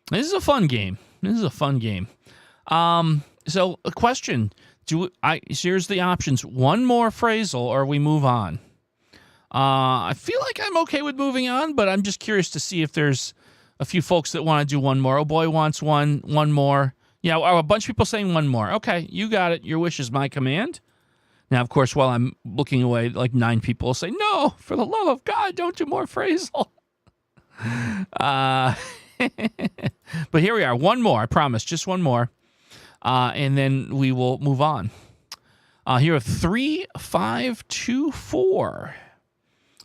This is a fun game. So a question. Here's the options. One more phrasal or we move on. I feel like I'm okay with moving on, but I'm just curious to see if there's a few folks that want to do one more. Oh boy wants one more. Yeah, a bunch of people saying one more. Okay, you got it. Your wish is my command. Now, of course, while I'm looking away, 9 people will say, no, for the love of God, don't do more phrasal. But here we are. One more, I promise. Just one more. And then we will move on. Here are 3, 5, 2, 4.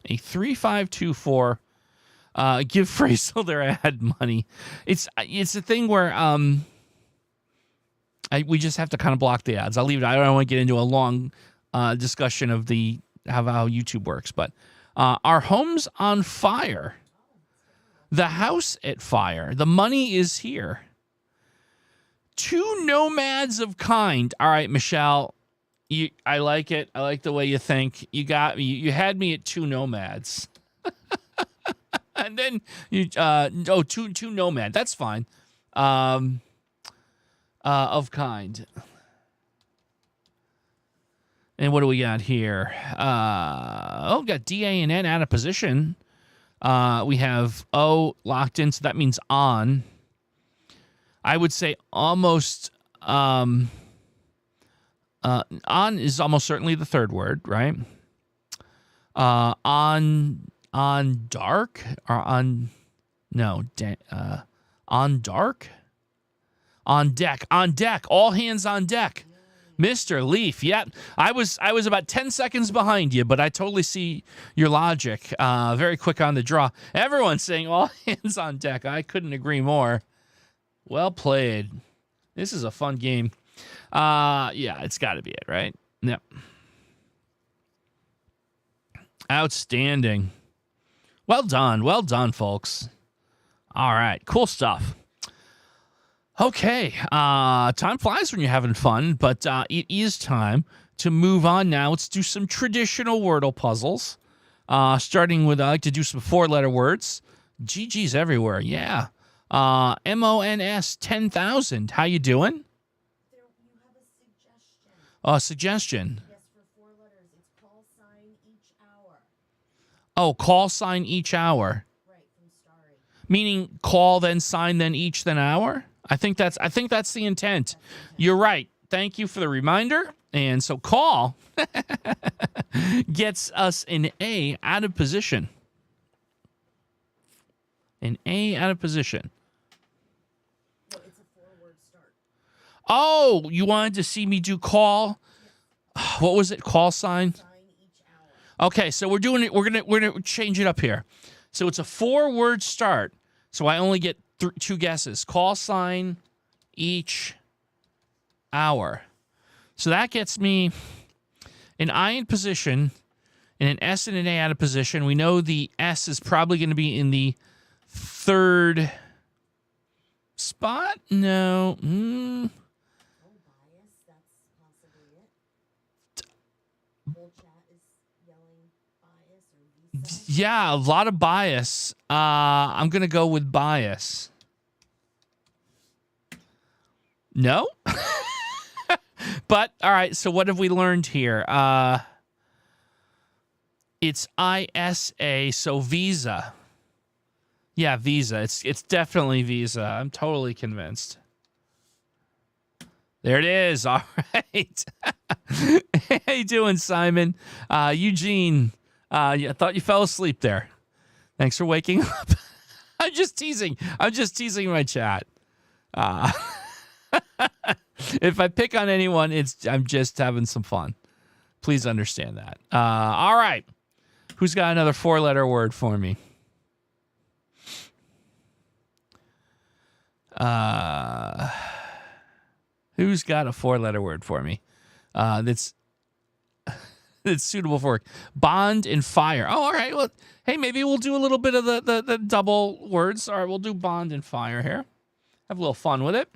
A 3, 5, 2, 4. Give phrasal their ad money. It's a thing where we just have to kind of block the ads. I'll leave it. I don't want to get into a long discussion of how YouTube works, but our home's on fire. The house at fire. The money is here. 2 nomads of kind. All right, Michelle. I like it. I like the way you think. You got me. You had me at 2 nomads. And then two nomad. That's fine. Of kind. And what do we got here? We got D, A, and N out of position. We have O locked in, so that means on. I would say almost on is almost certainly the third word, right? On dark or on dark. On deck. All hands on deck. Mr. Leaf, yeah. I was about 10 seconds behind you, but I totally see your logic. Very quick on the draw. Everyone's saying all hands on deck. I couldn't agree more. Well played. This is a fun game. Yeah, it's got to be it, right? Yep. Outstanding. Well done, folks. All right, cool stuff. Okay, time flies when you're having fun, but it is time to move on now. Let's do some traditional Wordle puzzles, starting with, I like to do some 4-letter words. GG's everywhere, yeah. MONS 10,000, how you doing? You have a suggestion. Suggestion. Yes, for 4 letters. It's call Oh, call sign each hour. Right, from starry. Meaning call, then sign, then each, then hour? I think that's the intent. You're right. Thank you for the reminder. And so call gets us an A out of position. An A out of position. No, it's a 4-word start. Oh, you wanted to see me do call? Yes. What was it? Call sign? Sign each hour. Okay, so we're doing it. We're gonna change it up here. So it's a 4-word start. So I only get 2 guesses. Call sign each hour. So that gets me an I in position and an S and an A out of position. We know the S is probably going to be in the 3rd spot. No. Oh, bias. That's possibly it. Whole chat is yelling bias or visa. Yeah, a lot of bias. I'm going to go with bias. No? But, all right, so what have we learned here? It's ISA, so Visa. Yeah, Visa. It's definitely Visa. I'm totally convinced. There it is. All right. How you doing, Simon? Eugene, I thought you fell asleep there. Thanks for waking up. I'm just teasing my chat. If I pick on anyone, I'm just having some fun. Please understand that. All right. Who's got another 4-letter word for me? Who's got a 4-letter word for me? That's suitable for work. Bond and fire. Oh, all right. Well, hey, maybe we'll do a little bit of the double words. All right, we'll do bond and fire here. Have a little fun with it.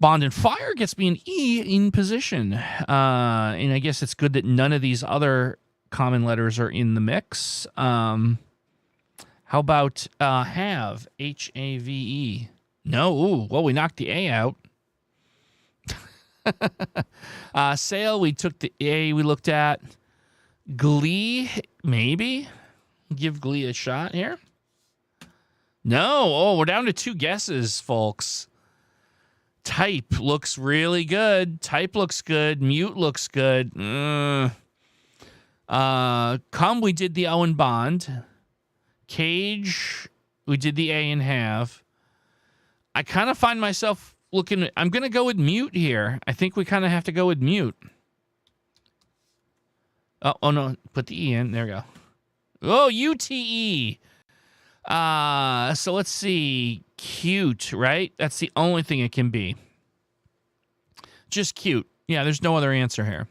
Bond and fire gets me an E in position. And I guess it's good that none of these other common letters are in the mix. How about have? H-A-V-E. No. Ooh, well, we knocked the A out. Sail, we took the A we looked at. Glee, maybe. Give Glee a shot here. No. Oh, we're down to 2 guesses, folks. Type looks really good. Type looks good. Mute looks good. Come, we did the O in bond. Cage, we did the A in have. I kind of find myself looking. I'm going to go with mute here. I think we kind of have to go with mute. Oh, no. Put the E in. There we go. Oh, UTE. So let's see. Cute, right? That's the only thing it can be. Just cute. Yeah, there's no other answer here.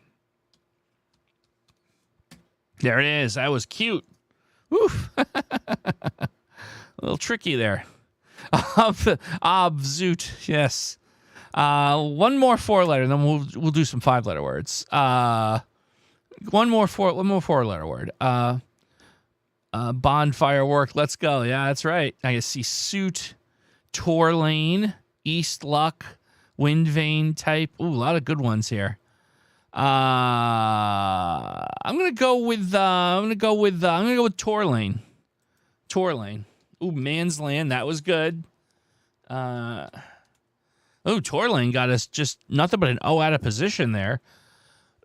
There it is. That was cute. Oof. A little tricky there. Zoot. Yes. One more 4-letter, then we'll do some 5-letter words. One more 4-letter word. Bonfire work. Let's go. Yeah, that's right. I can see suit, tour lane, east luck, wind vane type. Ooh, a lot of good ones here. I'm gonna go with tour lane. Tour lane. Ooh, man's land. That was good. Tour lane got us just nothing but an O out of position there.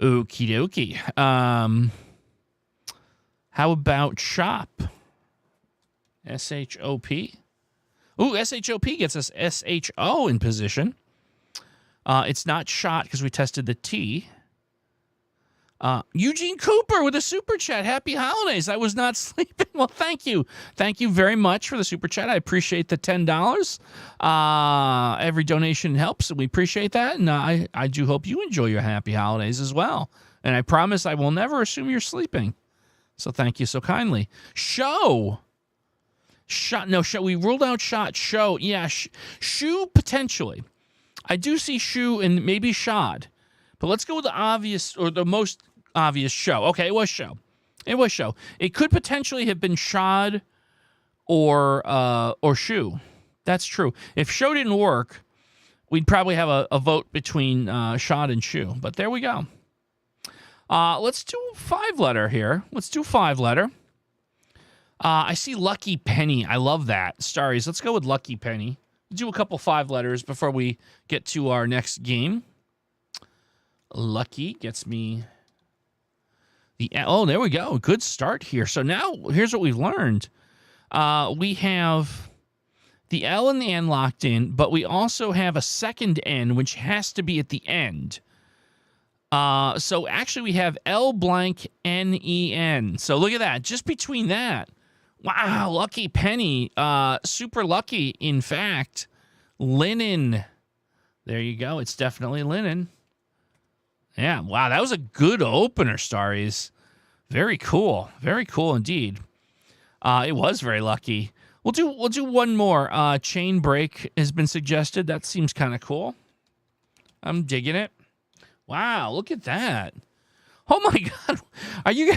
Okie dokie. How about shop? S-H-O-P. Ooh, S-H-O-P gets us S-H-O in position. It's not shot because we tested the T. Eugene Cooper with a super chat. Happy holidays. I was not sleeping. Well, thank you. Thank you very much for the super chat. I appreciate the $10. Every donation helps, and we appreciate that. And I do hope you enjoy your happy holidays as well. And I promise I will never assume you're sleeping. So thank you so kindly. Show. Shot. No, show. We ruled out shot. Show. Yeah. Shoe, potentially. I do see shoe and maybe shod. But let's go with the obvious or the most obvious show. Okay, it was show. It was show. It could potentially have been shod or shoe. That's true. If show didn't work, we'd probably have a vote between shod and shoe. But there we go. Let's do 5-letter here. Let's do 5-letter. I see Lucky Penny. I love that. Starries, let's go with Lucky Penny. Do a couple 5 letters before we get to our next game. Lucky gets me the... Oh, there we go. Good start here. So now, here's what we've learned. We have the L and the N locked in, but we also have a second N, which has to be at the end. So actually, we have L blank N-E-N. So look at that. Just between that. Wow, Lucky Penny. Super lucky, in fact. Linen. There you go. It's definitely linen. Yeah, wow, that was a good opener, Starries. Very cool. Very cool indeed. It was very lucky. We'll do one more. Chain break has been suggested. That seems kind of cool. I'm digging it. Wow, look at that. Oh my God. Are you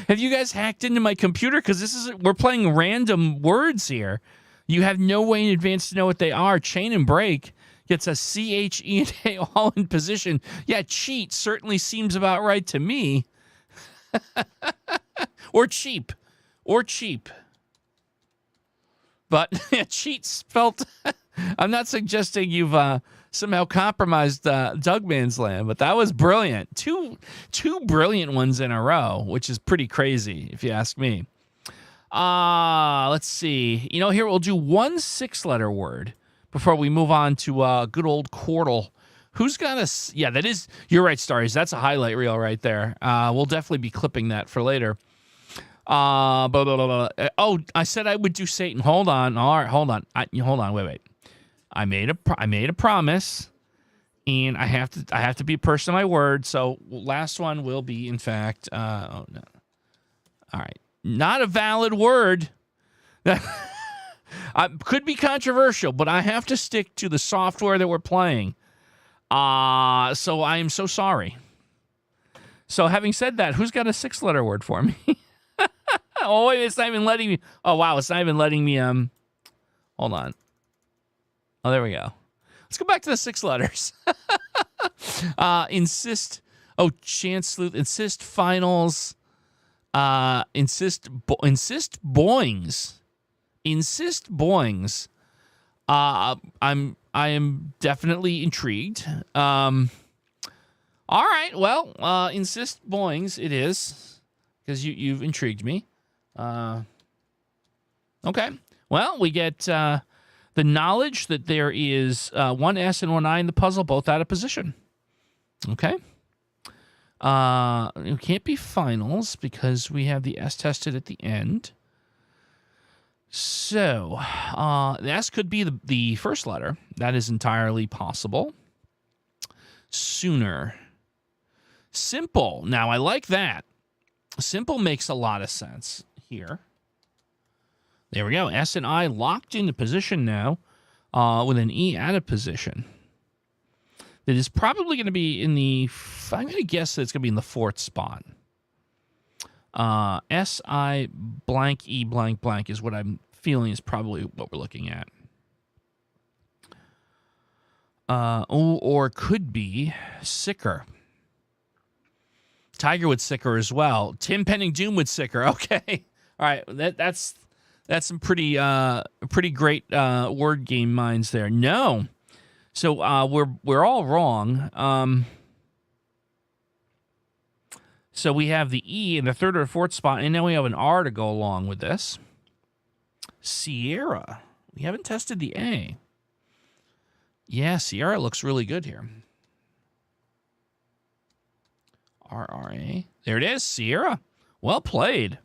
have you guys hacked into my computer? Because we're playing random words here. You have no way in advance to know what they are. Chain and break gets a C-H-E-N-A all in position. Yeah, cheat certainly seems about right to me. Or cheap. Or cheap. But cheat spelt... I'm not suggesting you've somehow compromised Dougman's Land, but that was brilliant. Two brilliant ones in a row, which is pretty crazy, if you ask me. Let's see. Here we'll do one 6-letter word before we move on to good old quordle. Who's got a... Yeah, that is... You're right, Starries. That's a highlight reel right there. We'll definitely be clipping that for later. Oh, I said I would do Satan. Hold on. All right, hold on. Hold on. Wait. I made a promise, and I have to be a person of my word. So last one will be, in fact, oh no. All right, not a valid word. Could be controversial, but I have to stick to the software that we're playing. So I am so sorry. So having said that, who's got a 6-letter word for me? Oh wait, it's not even letting me. Oh wow, it's not even letting me. Hold on. Oh, there we go. Let's go back to the 6 letters. Insist. Oh, chance sleuth. Insist finals. Insist boings. Insist boings. I am definitely intrigued. All right. Well, insist boings. It is because you've intrigued me. Okay. Well, we get. The knowledge that there is one S and one I in the puzzle, both out of position. Okay. It can't be finals because we have the S tested at the end. So the S could be the first letter. That is entirely possible. Sooner. Simple. Now, I like that. Simple makes a lot of sense here. There we go. S and I locked into position now with an E out of position. That is probably going to be in the... I'm going to guess that it's going to be in the 4th spot. S-I blank E blank blank is what I'm feeling is probably what we're looking at. Or could be sicker. Tiger would sicker as well. Tim Penning Doom would sicker. Okay. All right. That's some pretty great word game minds there. No, so we're all wrong. So we have the E in the 3rd or 4th spot, and now we have an R to go along with this. Sierra. We haven't tested the A. Yeah, Sierra looks really good here. RRA. There it is, Sierra. Well played.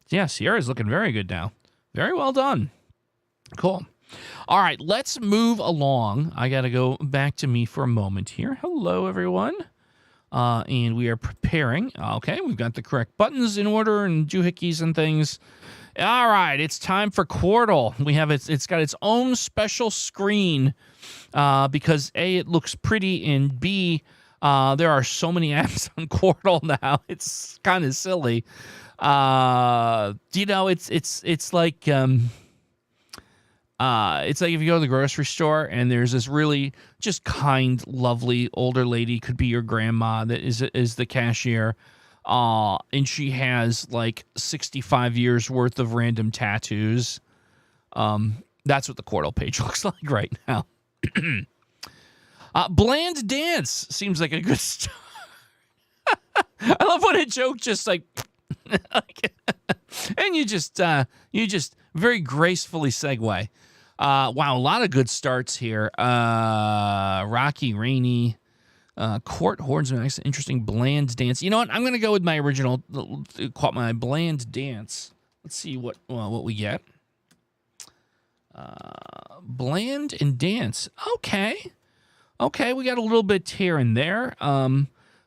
Yeah, Sierra's looking very good now. Very well done. Cool. All right, let's move along. I got to go back to me for a moment here. Hello, everyone. And we are preparing. Okay, we've got the correct buttons in order and doohickeys and things. All right, it's time for quordle. We have it's got its own special screen because A, it looks pretty, and B, there are so many apps on quordle now. It's kind of silly. It's like it's like if you go to the grocery store and there's this really just kind, lovely older lady, could be your grandma, that is the cashier. And she has like 65 years worth of random tattoos. That's what the quordle page looks like right now. Bland dance seems like a good start. I love when a joke just like, and you just very gracefully segue. Wow, a lot of good starts here. Rocky, rainy, court horns, nice, interesting, bland dance. You know what? I'm gonna go with my original, my bland dance. Let's see what we get. Bland and dance. Okay, we got a little bit here and there.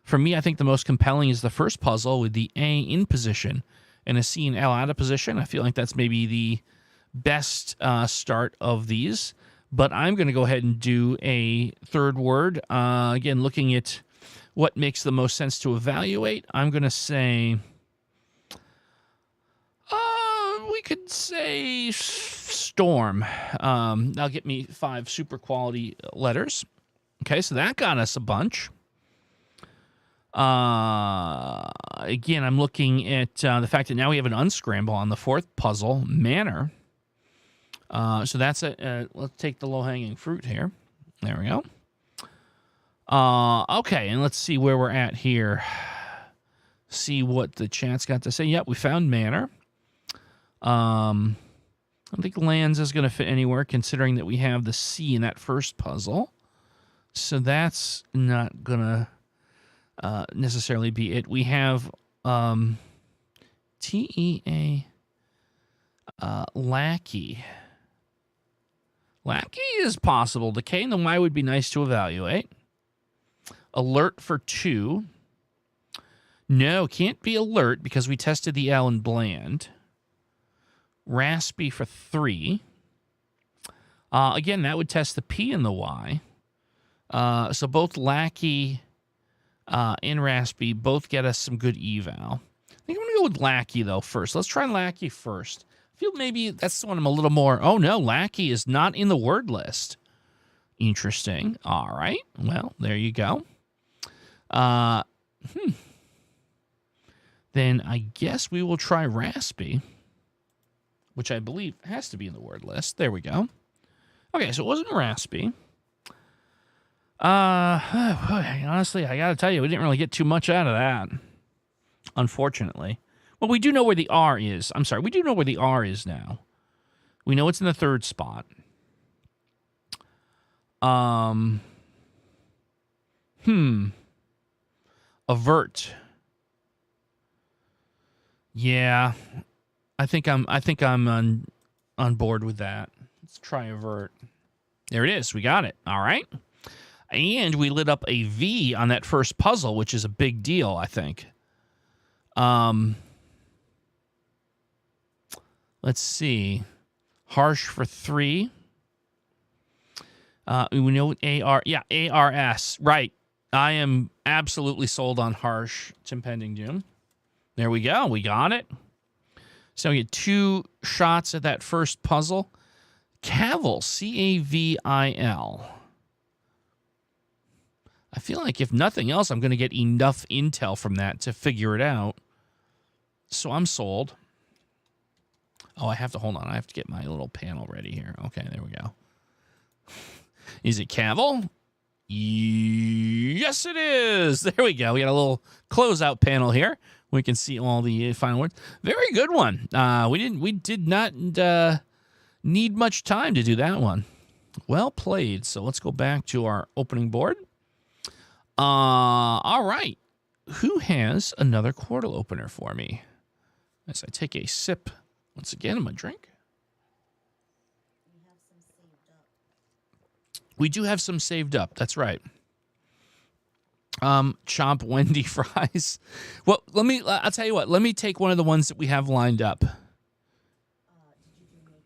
For me, I think the most compelling is the first puzzle with the A in position and a C and L out of position. I feel like that's maybe the best start of these. But I'm going to go ahead and do a third word. Again, looking at what makes the most sense to evaluate, I'm going to say, we could say storm. That'll get me 5 super quality letters. Okay, so that got us a bunch. Again, I'm looking at the fact that now we have an unscramble on the fourth puzzle, manner. So that's let's take the low-hanging fruit here. There we go. Okay, and let's see where we're at here. See what the chat's got to say. Yep, we found manner. I don't think lands is going to fit anywhere, considering that we have the C in that first puzzle. So that's not going to necessarily be it. We have T-E-A, lackey. Lackey is possible. The K and the Y would be nice to evaluate. Alert for 2. No, can't be alert because we tested the L in bland. Raspy for 3. Again, that would test the P and the Y. So both lackey and raspy both get us some good eval. I think I'm going to go with lackey, though, first. Let's try lackey first. I feel maybe that's the one I'm a little more... Oh, no, lackey is not in the word list. Interesting. All right. Well, there you go. Then I guess we will try raspy, which I believe has to be in the word list. There we go. Okay, so it wasn't raspy. Honestly, I got to tell you, we didn't really get too much out of that, unfortunately. Well, we do know where the R is. I'm sorry, we do know where the R is now. We know it's in the third spot. Avert. Yeah, I think I'm on board with that. Let's try avert. There it is. We got it. All right. And we lit up a V on that first puzzle, which is a big deal, I think. Let's see. Harsh for 3. We know AR. Yeah, ARS. Right. I am absolutely sold on harsh. It's impending doom. There we go. We got it. So we get 2 shots at that first puzzle. Cavil. C-A-V-I-L. I feel like if nothing else, I'm going to get enough intel from that to figure it out. So I'm sold. Oh, I have to, hold on. I have to get my little panel ready here. Okay, there we go. Is it Cavil? Yes, it is. There we go. We got a little closeout panel here. We can see all the final words. Very good one. We did not need much time to do that one. Well played. So let's go back to our opening board. All right. Who has another quordle opener for me? As I take a sip once again of my drink. We do have some saved up. That's right. Chomp Wendy fries. Well, I'll tell you what. Let me take one of the ones that we have lined up. Did you do makes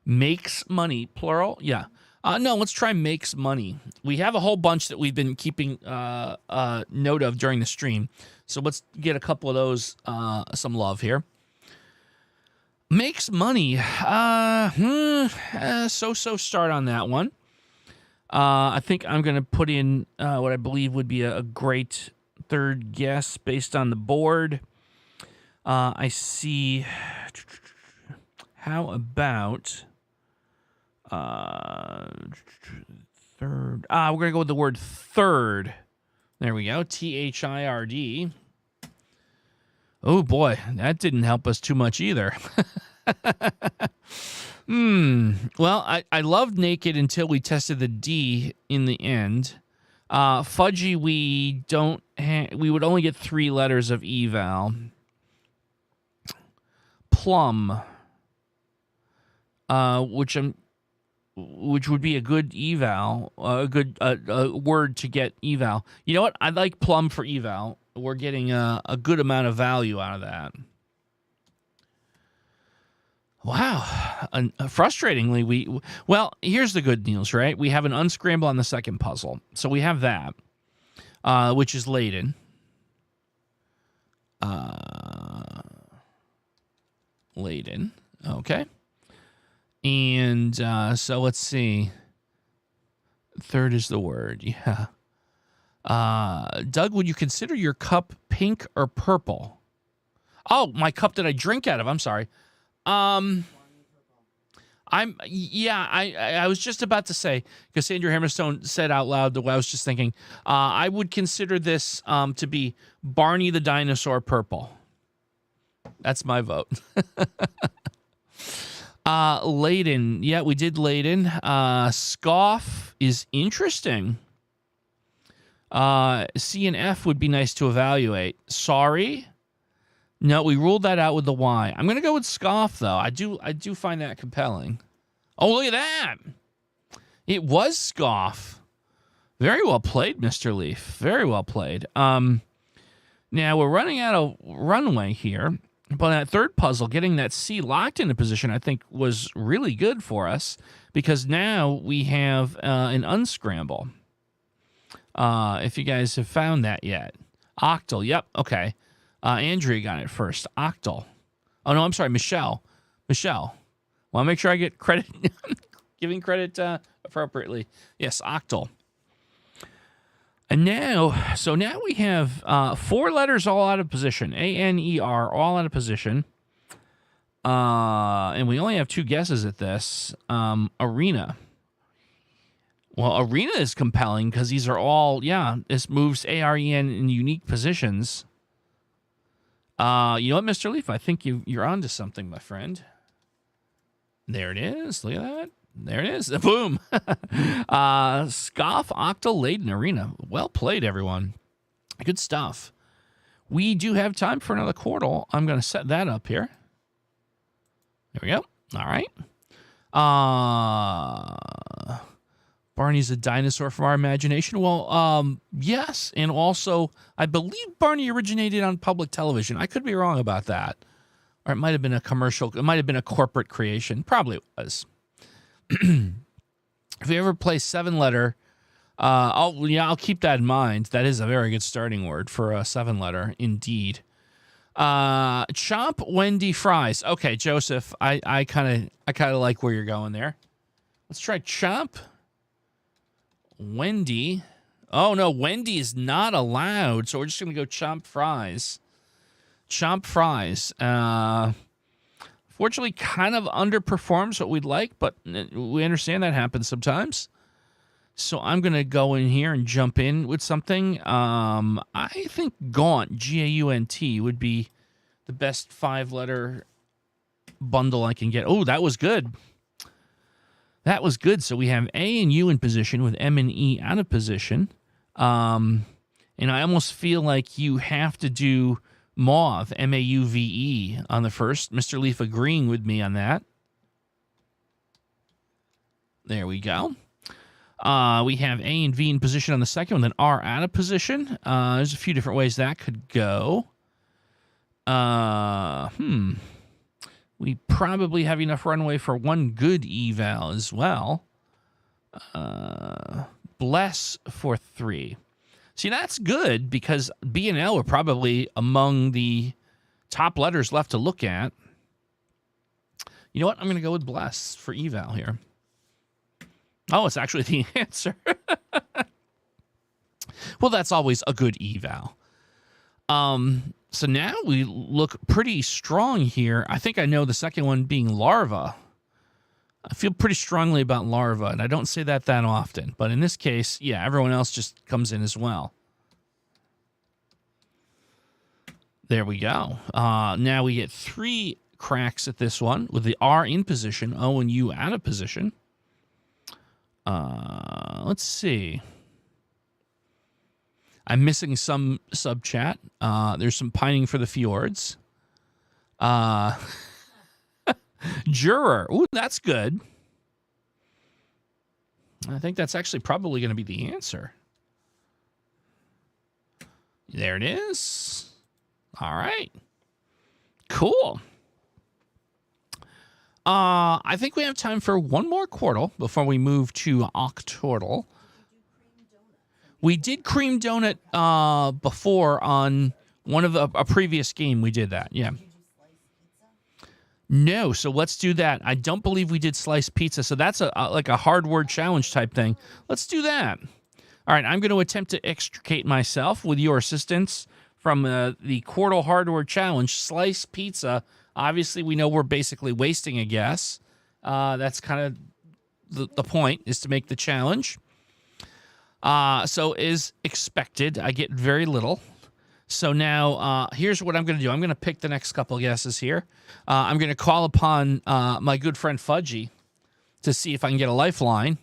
Makes money? money, plural? Yeah. No, let's try makes money. We have a whole bunch that we've been keeping note of during the stream. So let's get a couple of those, some love here. Makes money. So-so start on that one. I think I'm going to put in what I believe would be a great third guess based on the board. I see. How about third? We're going to go with the word third. There we go. THIRD. Oh, boy. That didn't help us too much either. Well, I loved naked until we tested the D in the end. Fudgy, we would only get 3 letters of eval. Plum, which would be a good eval, a good word to get eval. You know what? I like plum for eval. We're getting a good amount of value out of that. Wow. Frustratingly, well, here's the good news, right? We have an unscramble on the second puzzle. So we have that, which is laden. Laden. Okay. And so let's see. Third is the word. Yeah. Doug, would you consider your cup pink or purple? Oh, my cup that I drink out of. I'm sorry. I was just about to say, because Sandra Hammerstone said out loud the way I was just thinking, I would consider this to be Barney the Dinosaur purple. That's my vote. Laden. Yeah, we did laden. Scoff is interesting. C and F would be nice to evaluate. Sorry. No, we ruled that out with the Y. I'm going to go with scoff, though. I do find that compelling. Oh, look at that. It was scoff. Very well played, Mr. Leaf. Very well played. Now, we're running out of runway here. But that third puzzle, getting that C locked into position, I think was really good for us because now we have an unscramble. If you guys have found that yet. Octal, yep, okay. Andrea got it first. Octal. Oh, no, I'm sorry, Michelle. Want to make sure I get credit, giving credit appropriately. Yes, octal. And now we have 4 letters all out of position. A-N-E-R, all out of position. And we only have 2 guesses at this. Arena. Well, arena is compelling because these are all, this moves A-R-E-N in unique positions. You know what, Mr. Leaf? I think you're onto something, my friend. There it is. Look at that. There it is. Boom. Scoff, octal, laden, arena. Well played, everyone. Good stuff. We do have time for another quordle. I'm going to set that up here. There we go. All right. Barney's a dinosaur from our imagination. Well, yes. And also, I believe Barney originated on public television. I could be wrong about that. Or it might have been a commercial. It might have been a corporate creation. Probably was. If you ever play 7-letter, I'll keep that in mind. That is a very good starting word for a 7-letter, indeed. Chomp Wendy fries. Okay, Joseph, I kind of like where you're going there. Let's try chomp Wendy. Oh no, Wendy is not allowed, so we're just gonna go chomp fries. Chomp fries. Fortunately, kind of underperforms what we'd like, but we understand that happens sometimes. So I'm going to go in here and jump in with something. I think Gaunt, G-A-U-N-T, would be the best 5-letter bundle I can get. Oh, that was good. That was good. So we have A and U in position with M and E out of position. And I almost feel like you have to do Mauve, M-A-U-V-E, on the first. Mr. Leaf agreeing with me on that. There we go. We have A and V in position on the second one, then R out of position. There's a few different ways that could go. We probably have enough runway for one good eval as well. Bless for 3. See, that's good because B and L are probably among the top letters left to look at. You know what? I'm going to go with bless for eval here. Oh, it's actually the answer. Well, that's always a good eval. So now we look pretty strong here. I think I know the second one being larva. I feel pretty strongly about larva, and I don't say that often. But in this case, yeah, everyone else just comes in as well. There we go. Now we get 3 cracks at this one with the R in position, O and U out of position. Let's see. I'm missing some sub-chat. There's some pining for the fjords. Juror. Ooh, that's good. I think that's actually probably going to be the answer. There it is. All right. Cool. I think we have time for one more quordle before we move to octordle. We did cream donut before on one of a previous game. We did that, yeah. No, so let's do that. I don't believe we did sliced pizza, so that's like a hard word challenge type thing. Let's do that. All right, I'm going to attempt to extricate myself with your assistance from the quordle hard word challenge. Sliced pizza. Obviously, we know we're basically wasting a guess. That's kind of the point, is to make the challenge. So as expected, I get very little. So now here's what I'm going to do. I'm going to pick the next couple guesses here. I'm going to call upon my good friend Fudgy to see if I can get a lifeline.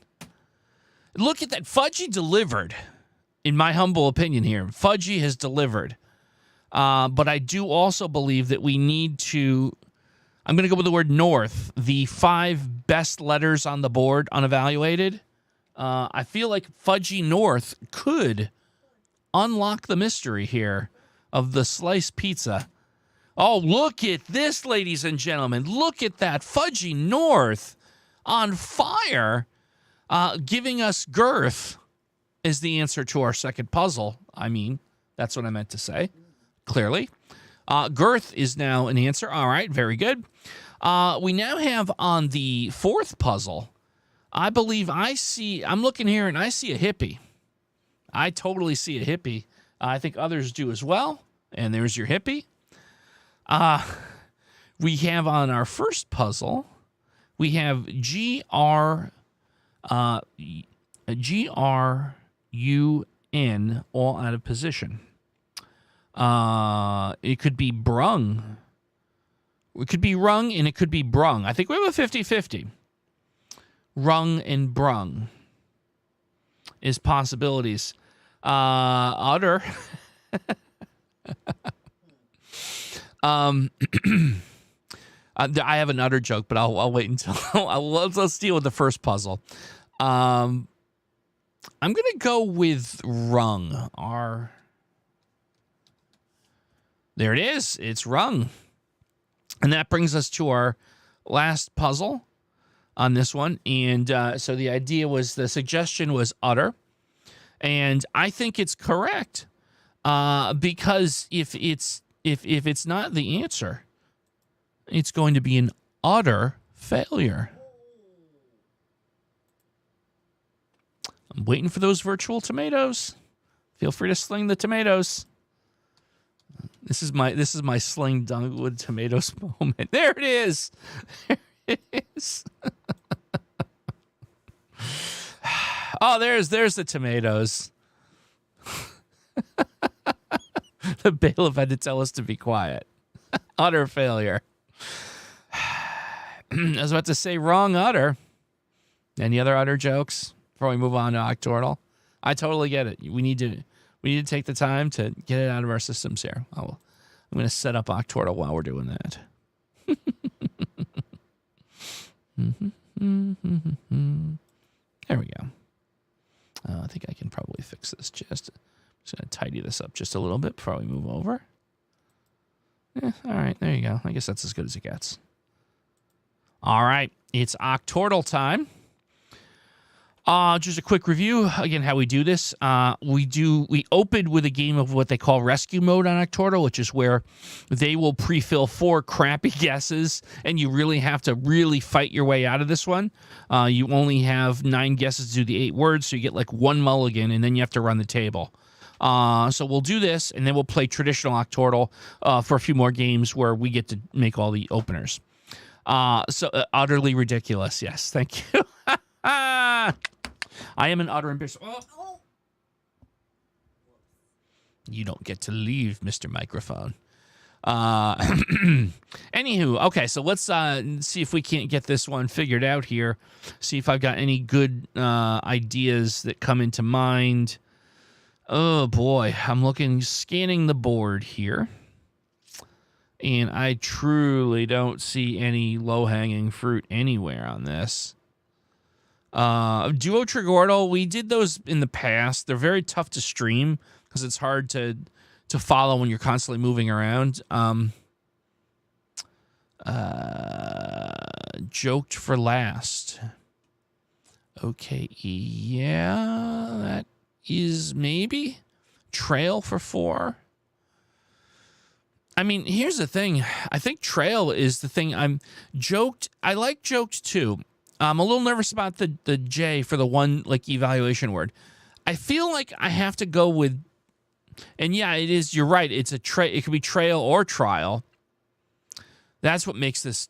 Look at that. Fudgy delivered, in my humble opinion here. Fudgy has delivered. But I do also believe that we need to... I'm going to go with the word north. The 5 best letters on the board, unevaluated. I feel like Fudgy North could unlock the mystery here of the sliced pizza. Oh, look at this, ladies and gentlemen. Look at that. Fudgy North on fire, giving us girth is the answer to our second puzzle. I mean, that's what I meant to say, clearly. Girth is now an answer. All right, very good. We now have on the 4th puzzle, I believe I'm looking here and I see a hippie. I totally see a hippie. I think others do as well. And there's your hippie. We have on our first puzzle, we have G-R-U-N, all out of position. It could be brung. It could be rung and it could be brung. I think we have a 50-50. Rung and brung is possibilities. Utter. I have an utter joke, but I'll wait until let's deal with the first puzzle. I'm gonna go with rung. There it is. It's rung, and that brings us to our last puzzle on this one. And so the suggestion was utter, and I think it's correct because if it's not the answer, it's going to be an utter failure. I'm waiting for those virtual tomatoes. Feel free to sling the tomatoes. This is my sling Dungwood tomatoes moment. There it is. There it is. Oh, there's the tomatoes. The bailiff had to tell us to be quiet. Utter failure. I was about to say wrong utter. Any other utter jokes before we move on to octordle? I totally get it. We need to take the time to get it out of our systems here. I'm going to set up octordle while we're doing that. There we go. I think I can probably fix this just going to tidy this up just a little bit before we move over. All right, there you go. I guess that's as good as it gets. All right, it's octordle time. Just a quick review, again, how we do this. We opened with a game of what they call rescue mode on octordle, which is where they will pre-fill 4 crappy guesses, and you really have to really fight your way out of this one. You only have 9 guesses to do the 8 words, so you get like 1 mulligan, and then you have to run the table. So we'll do this, and then we'll play traditional Octordle for a few more games where we get to make all the openers. Utterly ridiculous. Yes, thank you. I am an utter embarrassment. Oh. You don't get to leave, Mr. Microphone. Anywho, okay, so let's see if we can't get this one figured out here. See if I've got any good ideas that come into mind. Oh boy, I'm scanning the board here, and I truly don't see any low-hanging fruit anywhere on this. Duo Trigordle, we did those in the past. They're very tough to stream because it's hard to follow when you're constantly moving around. Joked for last. Okay, yeah, that is maybe. Trail for 4. I mean, here's the thing. I think trail is the thing. I like joked too. I'm a little nervous about the J for the one like evaluation word. I feel like I have to go with, and yeah, it is. You're right. It's it could be trail or trial. That's what makes this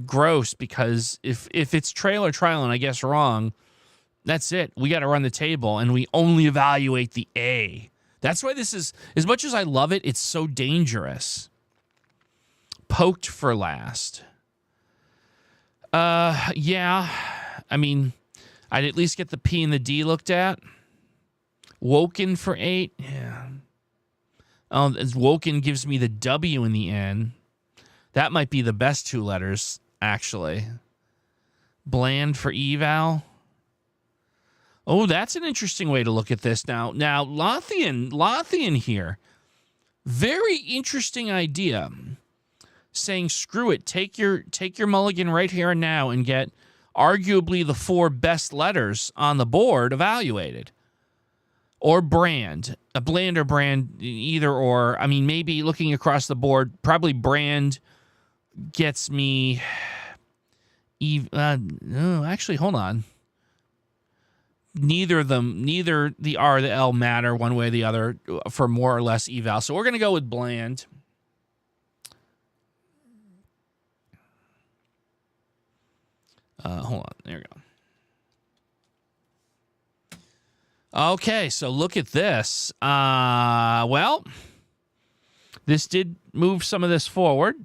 gross, because if it's trail or trial and I guess wrong, that's it. We got to run the table and we only evaluate the A. That's why this is, as much as I love it, it's so dangerous. Poked for last. Yeah. I mean, I'd at least get the P and the D looked at. Woken for 8. Yeah. As woken gives me the W in the end. That might be the best 2 letters, actually. Bland for eval. Oh, that's an interesting way to look at this. Now Lothian here. Very interesting idea. Saying, screw it, take your mulligan right here and now and get arguably the 4 best letters on the board evaluated. Or brand. A bland or brand, either or. I mean, maybe looking across the board, probably brand gets me... no, actually, hold on. Neither the R or the L matter one way or the other for more or less eval. So we're going to go with bland. Hold on. There we go. Okay, so look at this. Well, this did move some of this forward.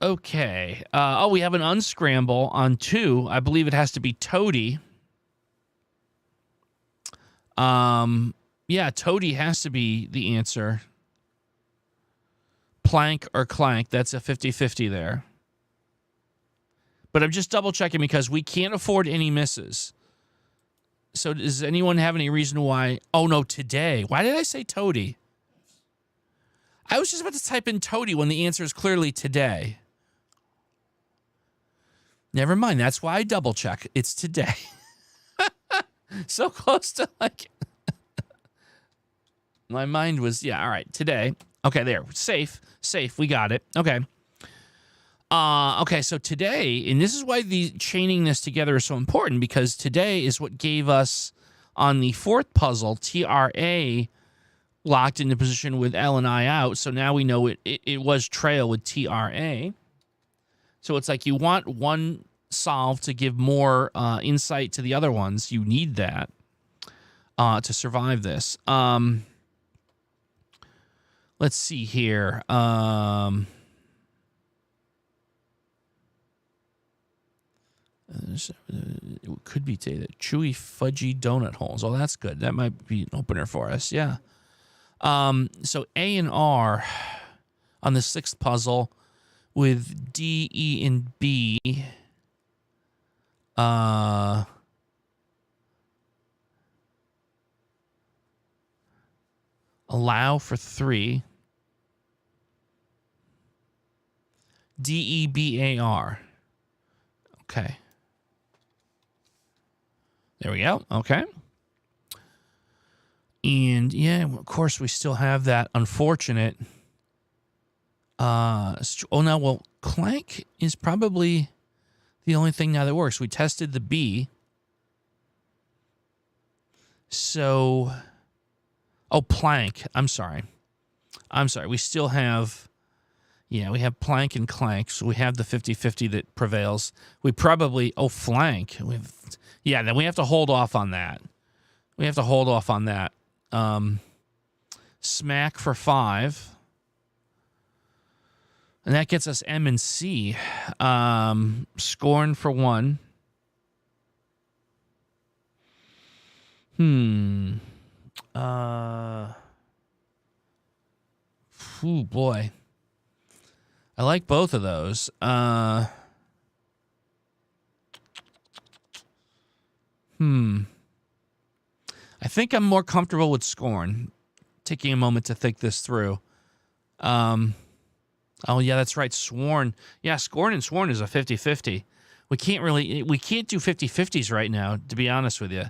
Okay. We have an unscramble on 2. I believe it has to be toady. Yeah, toady has to be the answer. Plank or clank. That's a 50-50 there. But I'm just double checking because we can't afford any misses. So does anyone have any reason why? Oh, no, today. Why did I say toady? I was just about to type in toady when the answer is clearly today. Never mind. That's why I double check. It's today. So close to like... My mind was, yeah, all right, today. Okay, there. Safe. We got it. Okay. Okay, so today, and this is why the chaining this together is so important, because today is what gave us on the 4th puzzle, TRA locked into position with L and I out. So now we know it was trail with TRA. So it's like you want one solve to give more insight to the other ones. You need that to survive this. Let's see here. It could be chewy, fudgy donut holes. Oh, that's good. That might be an opener for us. Yeah. So A and R on the 6th puzzle with D, E, and B. Allow for 3. D, E, B, A, R. Okay. There we go. Okay. And yeah, of course, we still have that unfortunate. Well, clank is probably the only thing now that works. We tested the B. So, oh, plank. I'm sorry. We still have, yeah, we have plank and clank. So we have the 50-50 that prevails. We probably, oh, flank. Yeah, then we have to hold off on that. Smack for 5. And that gets us M and C. Scorn for 1. Oh, boy. I like both of those. I think I'm more comfortable with scorn. Taking a moment to think this through. Oh, yeah, that's right. Sworn. Yeah, scorn and sworn is a 50-50. We can't do 50-50s right now, to be honest with you.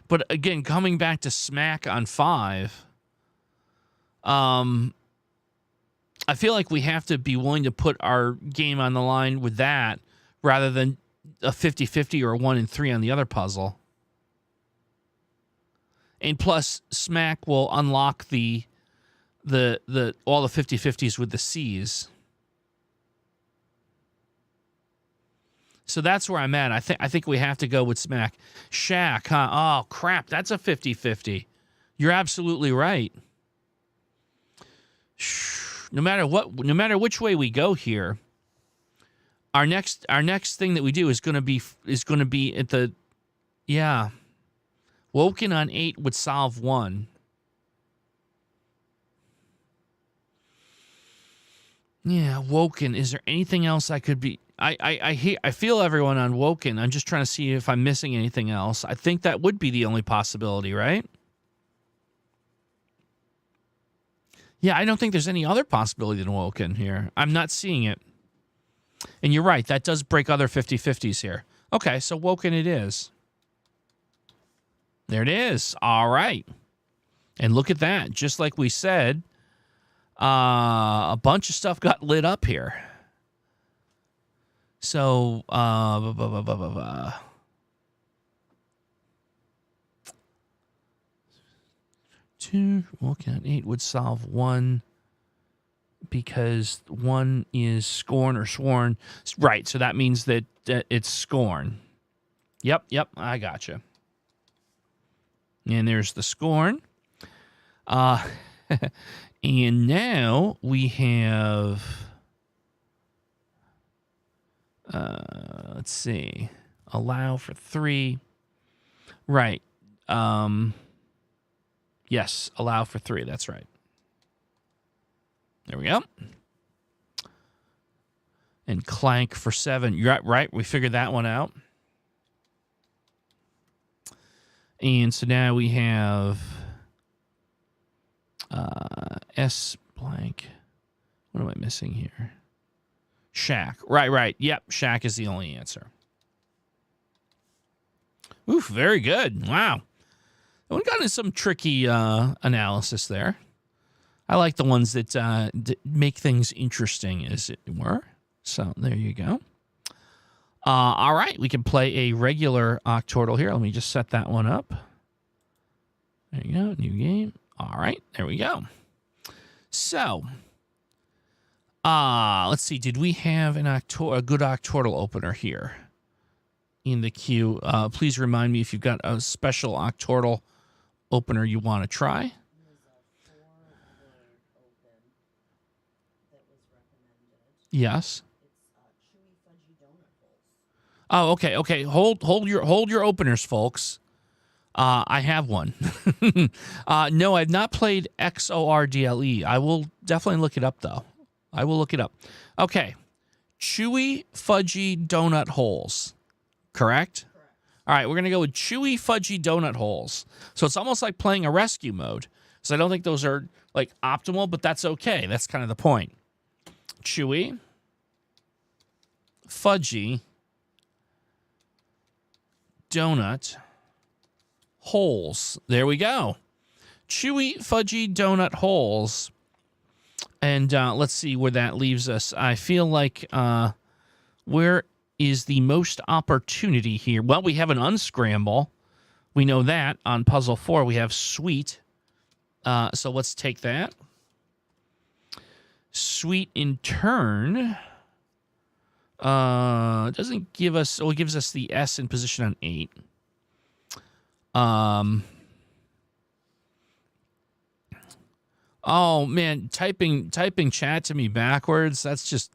But again, coming back to smack on 5, I feel like we have to be willing to put our game on the line with that rather than a 50-50 or a 1 and 3 on the other puzzle. And plus, smack will unlock all the 50-50s with the C's. So that's where I'm at. I think we have to go with smack. Shack, huh? Oh, crap. That's a 50-50. You're absolutely right. No matter which way we go here, our next thing that we do is going to be at the, yeah. Woken on 8 would solve 1. Yeah, Woken. Is there anything else I could be? I feel everyone on Woken. I'm just trying to see if I'm missing anything else. I think that would be the only possibility, right? Yeah, I don't think there's any other possibility than Woken here. I'm not seeing it. And you're right. That does break other 50-50s here. Okay, so Woken it is. There it is. All right. And look at that. Just like we said, a bunch of stuff got lit up here. So, 2, Woken on 8 would solve 1 because 1 is scorn or sworn. Right, so that means that it's scorn. Yep, I gotcha. And there's the scorn. And now we have, let's see, allow for 3. Right. Yes, allow for 3. That's right. There we go. And clank for 7. You're right. We figured that one out. And so now we have S blank. What am I missing here? Shack. Right. Yep, shack is the only answer. Oof, very good. Wow. That one got into some tricky analysis there. I like the ones that make things interesting, as it were. So there you go. All right, we can play a regular octortle here. Let me just set that one up. There you go, new game. All right, there we go. So, let's see. Did we have a good octortle opener here in the queue? Please remind me if you've got a special octortle opener you want to try. Yes. Oh, okay. Hold your openers, folks. I have one. No, I've not played XORDLE. I will definitely look it up, though. I will look it up. Okay. Chewy Fudgy Donut Holes. Correct? All right, we're going to go with Chewy Fudgy Donut Holes. So it's almost like playing a rescue mode. So I don't think those are, like, optimal, but that's okay. That's kind of the point. Chewy Fudgy Donut Holes. There we go. Chewy Fudgy Donut Holes. And let's see where that leaves us. I feel like we're is the most opportunity here? Well, we have an unscramble. We know that on puzzle 4 we have sweet. So let's take that. Sweet in turn doesn't give us, well, it gives us the S in position on 8. Oh man, typing chat to me backwards. That's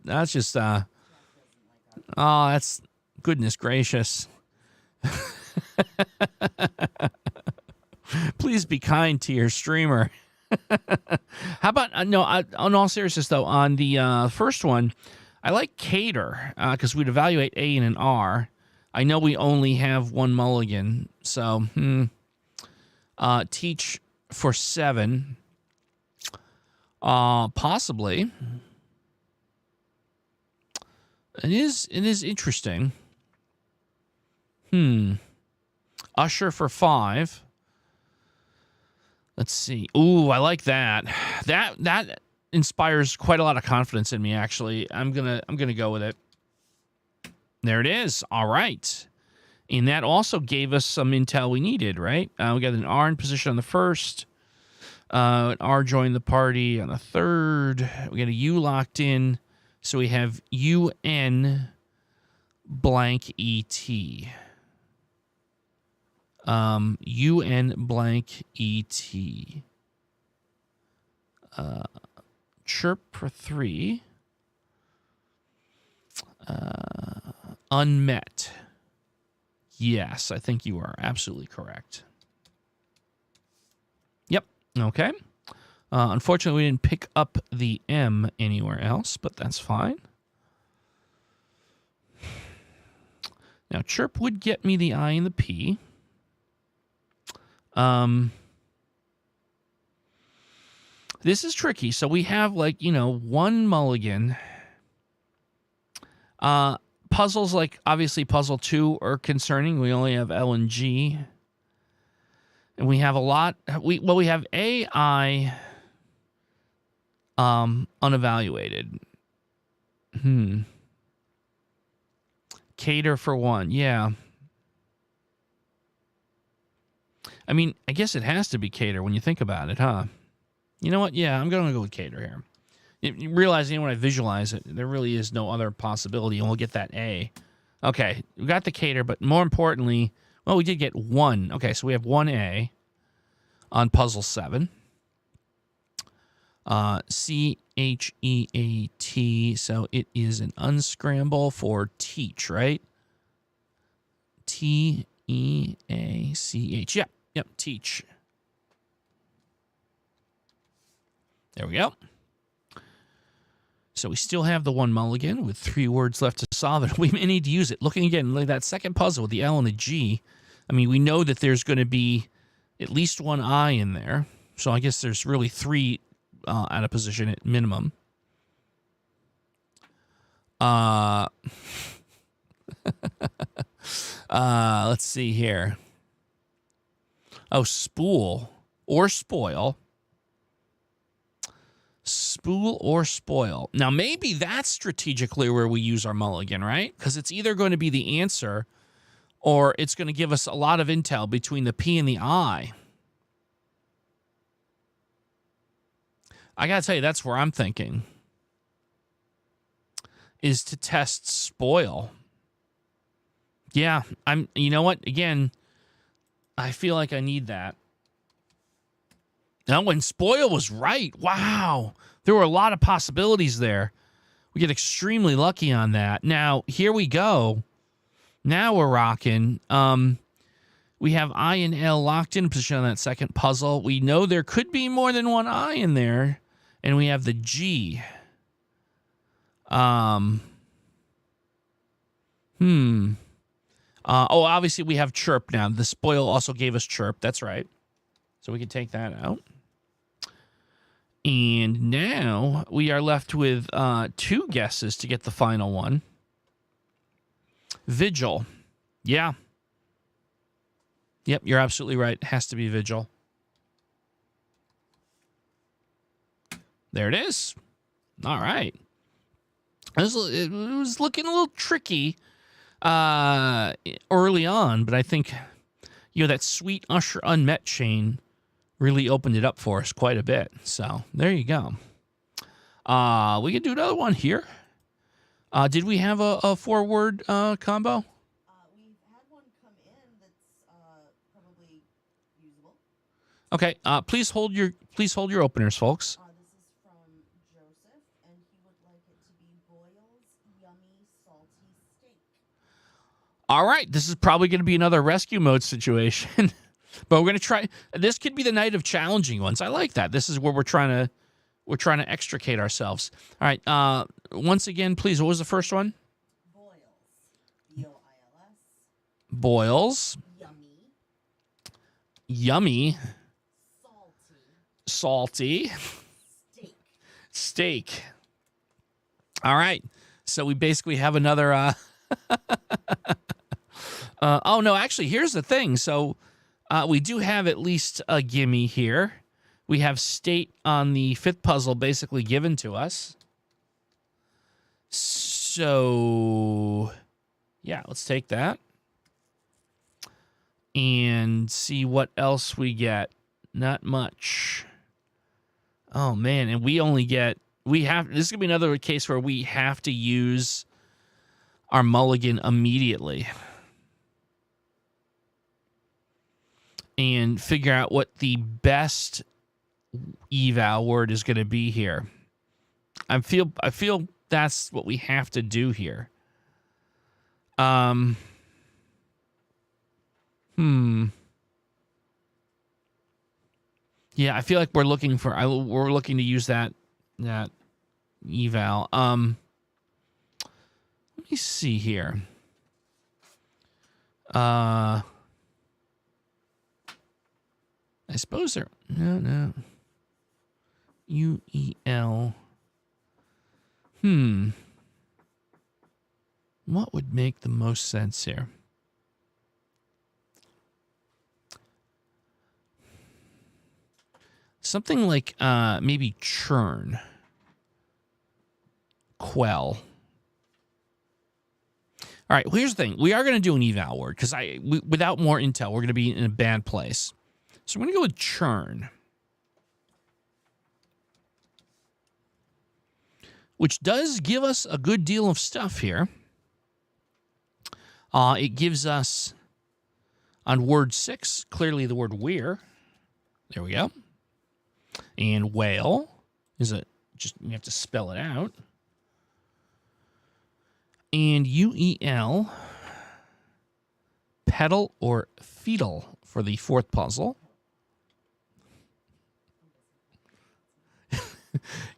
goodness gracious. Please be kind to your streamer. How about no? On all seriousness, though, on the first one, I like cater because we'd evaluate A and an R. I know we only have one mulligan, so teach for 7, possibly. It is interesting. Usher for 5. Let's see. Ooh, I like that. That inspires quite a lot of confidence in me, actually. I'm gonna go with it. There it is. All right. And that also gave us some intel we needed, right? We got an R in position on the first. An R joined the party on the third. We got a U locked in. So we have UN blank ET. UN blank ET. Chirp for 3. Unmet. Yes, I think you are absolutely correct. Yep. Okay. Unfortunately, we didn't pick up the M anywhere else, but that's fine. Now, chirp would get me the I and the P. This is tricky. So we have, like, one mulligan. Puzzles, like, obviously puzzle 2 are concerning. We only have L and G. And we have a lot. We have AI unevaluated. Cater for 1. Yeah. I mean, I guess it has to be cater when you think about it, huh? You know what? Yeah, I'm going to go with cater here. You realize, when I visualize it, there really is no other possibility, and we'll get that A. Okay, we got the cater, but more importantly, well, we did get 1. Okay, so we have 1A on puzzle 7. CHEAT, so it is an unscramble for teach, right? TEACH. Yep, teach. There we go. So we still have the 1 mulligan with 3 words left to solve it. We may need to use it. Looking again, like that second puzzle with the L and the G, I mean, we know that there's going to be at least 1 I in there. So I guess there's really 3 out of position at minimum. Let's see here. Oh, spool or spoil. Spool or spoil. Now, maybe that's strategically where we use our mulligan, right? Because it's either going to be the answer or it's going to give us a lot of intel between the P and the I. I got to tell you, that's where I'm thinking, is to test spoil. Yeah, you know what? Again, I feel like I need that. Now, when spoil was right, wow, there were a lot of possibilities there. We get extremely lucky on that. Now, here we go. Now we're rocking. We have I and L locked in position on that second puzzle. We know there could be more than 1 I in there. And we have the G. Obviously we have chirp now. The spoil also gave us chirp. That's right. So we can take that out. And now we are left with 2 guesses to get the final one. Vigil. Yeah. Yep, you're absolutely right. It has to be vigil. There it is. All right. It was looking a little tricky early on, but I think, that sweet Usher Unmet chain really opened it up for us quite a bit. So there you go. We could do another one here. Did we have a 4-word combo? We've had one come in that's probably usable. Okay. Please hold your openers, folks. This is from Joseph, and he would like it to be Boyle's Yummy Salty Steak. All right. This is probably going to be another rescue mode situation, but we're going to try. This could be the night of challenging ones. I like that. This is where we're trying to extricate ourselves. All right. Once again, please. What was the first one? Boyle's. B-O-I-L-S. Boyle's. Yummy. Salty. Steak. All right. So we basically have another. Oh no! Actually, here's the thing. So we do have at least a gimme here. We have state on the 5th puzzle basically given to us. So, yeah, let's take that and see what else we get. Not much. Oh, man. And this is going to be another case where we have to use our mulligan immediately and figure out what the best eval word is going to be here. I feel that's what we have to do here. Yeah, I feel like we're looking to use that eval. Let me see here. I suppose no. UEL. What would make the most sense here? Something like maybe churn. Quell. All right, well, here's the thing. We are going to do an eval word because without more intel, we're going to be in a bad place. So we're going to go with churn, which does give us a good deal of stuff here. It gives us, on word 6, clearly the word weir. There we go. And whale is you have to spell it out. And UEL, pedal or fetal for the 4th puzzle.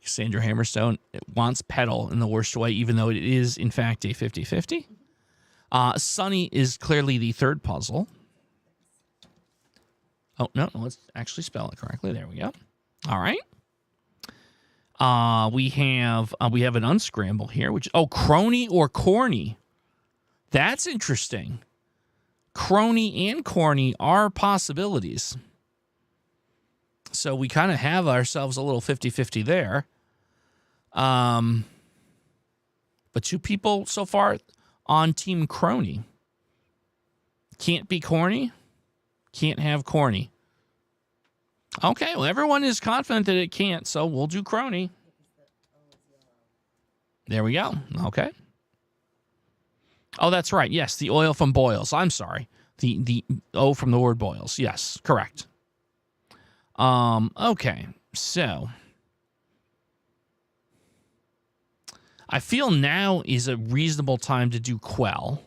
Sandra Hammerstone wants pedal in the worst way, even though it is, in fact, a 50-50. Sunny is clearly the 3rd puzzle. Oh, no, let's actually spell it correctly. There we go. All right. We have an unscramble here, crony or corny. That's interesting. Crony and corny are possibilities. So we kind of have ourselves a little 50-50 there. But 2 people so far on Team Crony. Can't be corny. Can't have corny. Okay, well, everyone is confident that it can't, so we'll do crony. There we go. Okay. Oh, that's right. Yes, the oil from boils. I'm sorry. The O from the word boils. Yes, correct. Okay, so I feel now is a reasonable time to do quell.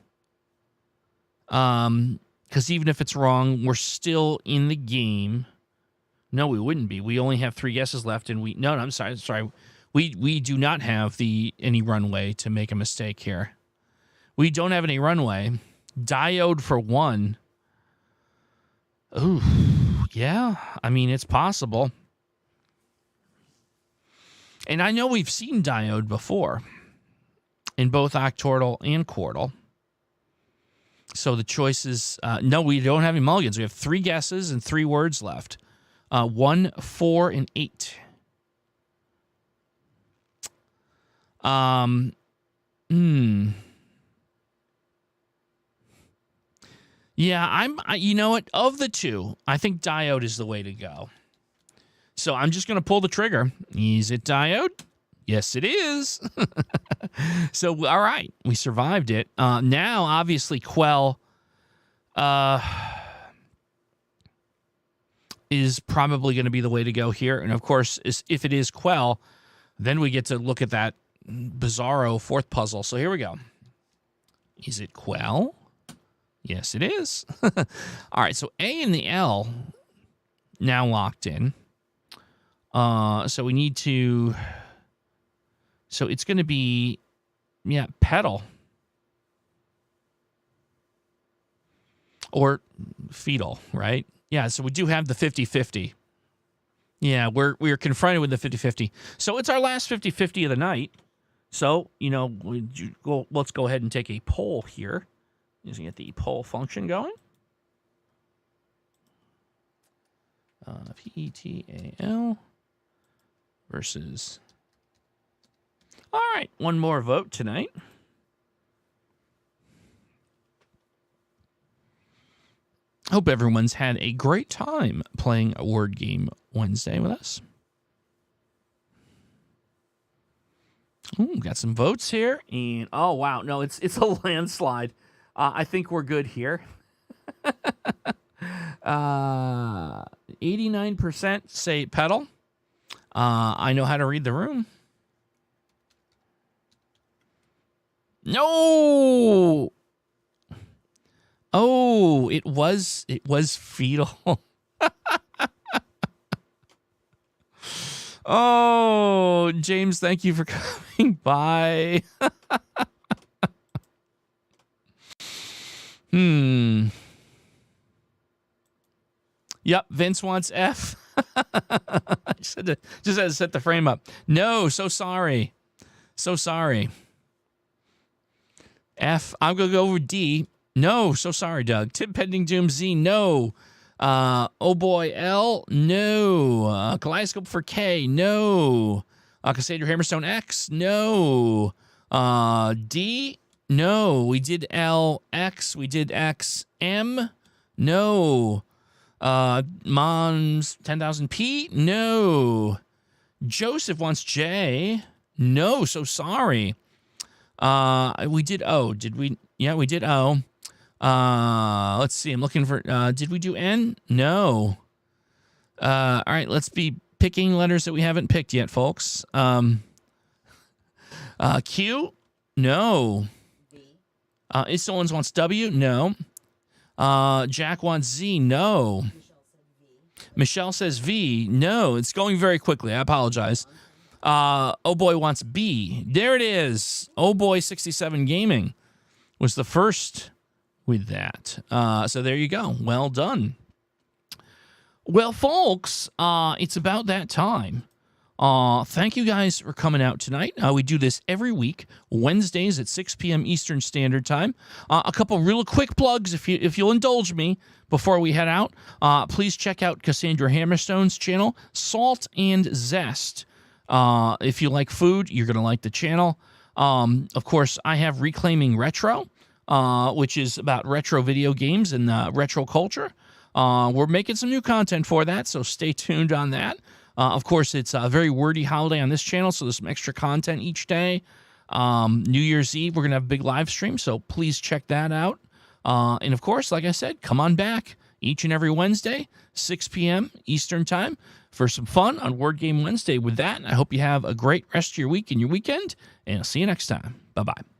Because even if it's wrong, we're still in the game. No, we wouldn't be. We only have 3 guesses left, and no, I'm sorry. We do not have any runway to make a mistake here. We don't have any runway. Diode for 1. Ooh, yeah. I mean, it's possible. And I know we've seen diode before in both octordle and quordle. So the choice is, no, we don't have any mulligans. We have 3 guesses and 3 words left. 1, 4, and 8. Yeah, you know what? Of the two, I think diode is the way to go. So I'm just going to pull the trigger. Is it diode? Yes, it is. So, all right, we survived it. Now, obviously, quell is probably going to be the way to go here. And, of course, if it is quell, then we get to look at that bizarro fourth puzzle. So here we go. Is it quell? Yes, it is. All right, so A and the L now locked in. So we need to... So it's going to be, yeah, pedal. Or fetal, right? Yeah, so we do have the 50-50. Yeah, we're confronted with the 50-50. So it's our last 50-50 of the night. So, you know, let's go ahead and take a poll here. Just get the poll function going. PETAL versus... All right, one more vote tonight. Hope everyone's had a great time playing a Word Game Wednesday with us. Ooh, got some votes here. And oh, wow. No, it's a landslide. I think we're good here. 89% say pedal. I know how to read the room. No. Oh, it was fetal. Oh, James, thank you for coming by. Yep, Vince wants F. Just had to set the frame up. No, so sorry. So sorry. F, I'm going to go over D. No, so sorry, Doug. Tip Pending Doom Z, no. Oh boy, L, no. Kaleidoscope for K, no. Cassandra Hammerstone X, no. D, no. We did L, X, we did X, M, no. Mom's 10,000 P, no. Joseph wants J, no, so sorry. We did O. Did we? Yeah, we did O. Let's see. I'm looking for, did we do N? No. All right. Let's be picking letters that we haven't picked yet, folks. Q? No. V. Someone wants W? No. Jack wants Z? No. Michelle says V? No. It's going very quickly. I apologize. Oh boy wants B. There it is. Oh boy 67 Gaming was the first with that. So there you go. Well done. Well, folks, it's about that time. Thank you guys for coming out tonight. We do this every week, Wednesdays at 6 p.m. Eastern Standard Time. A couple real quick plugs, if you'll indulge me before we head out. Please check out Cassandra Hammerstone's channel, Salt and Zest. If you like food, you're going to like the channel. Of course, I have Reclaiming Retro, which is about retro video games and retro culture. We're making some new content for that, so stay tuned on that. Of course, it's a very wordy holiday on this channel, so there's some extra content each day. New Year's Eve, we're going to have a big live stream, so please check that out. And of course, like I said, come on back each and every Wednesday, 6 p.m. Eastern Time, for some fun on Word Game Wednesday. With that, I hope you have a great rest of your week and your weekend, and I'll see you next time. Bye-bye.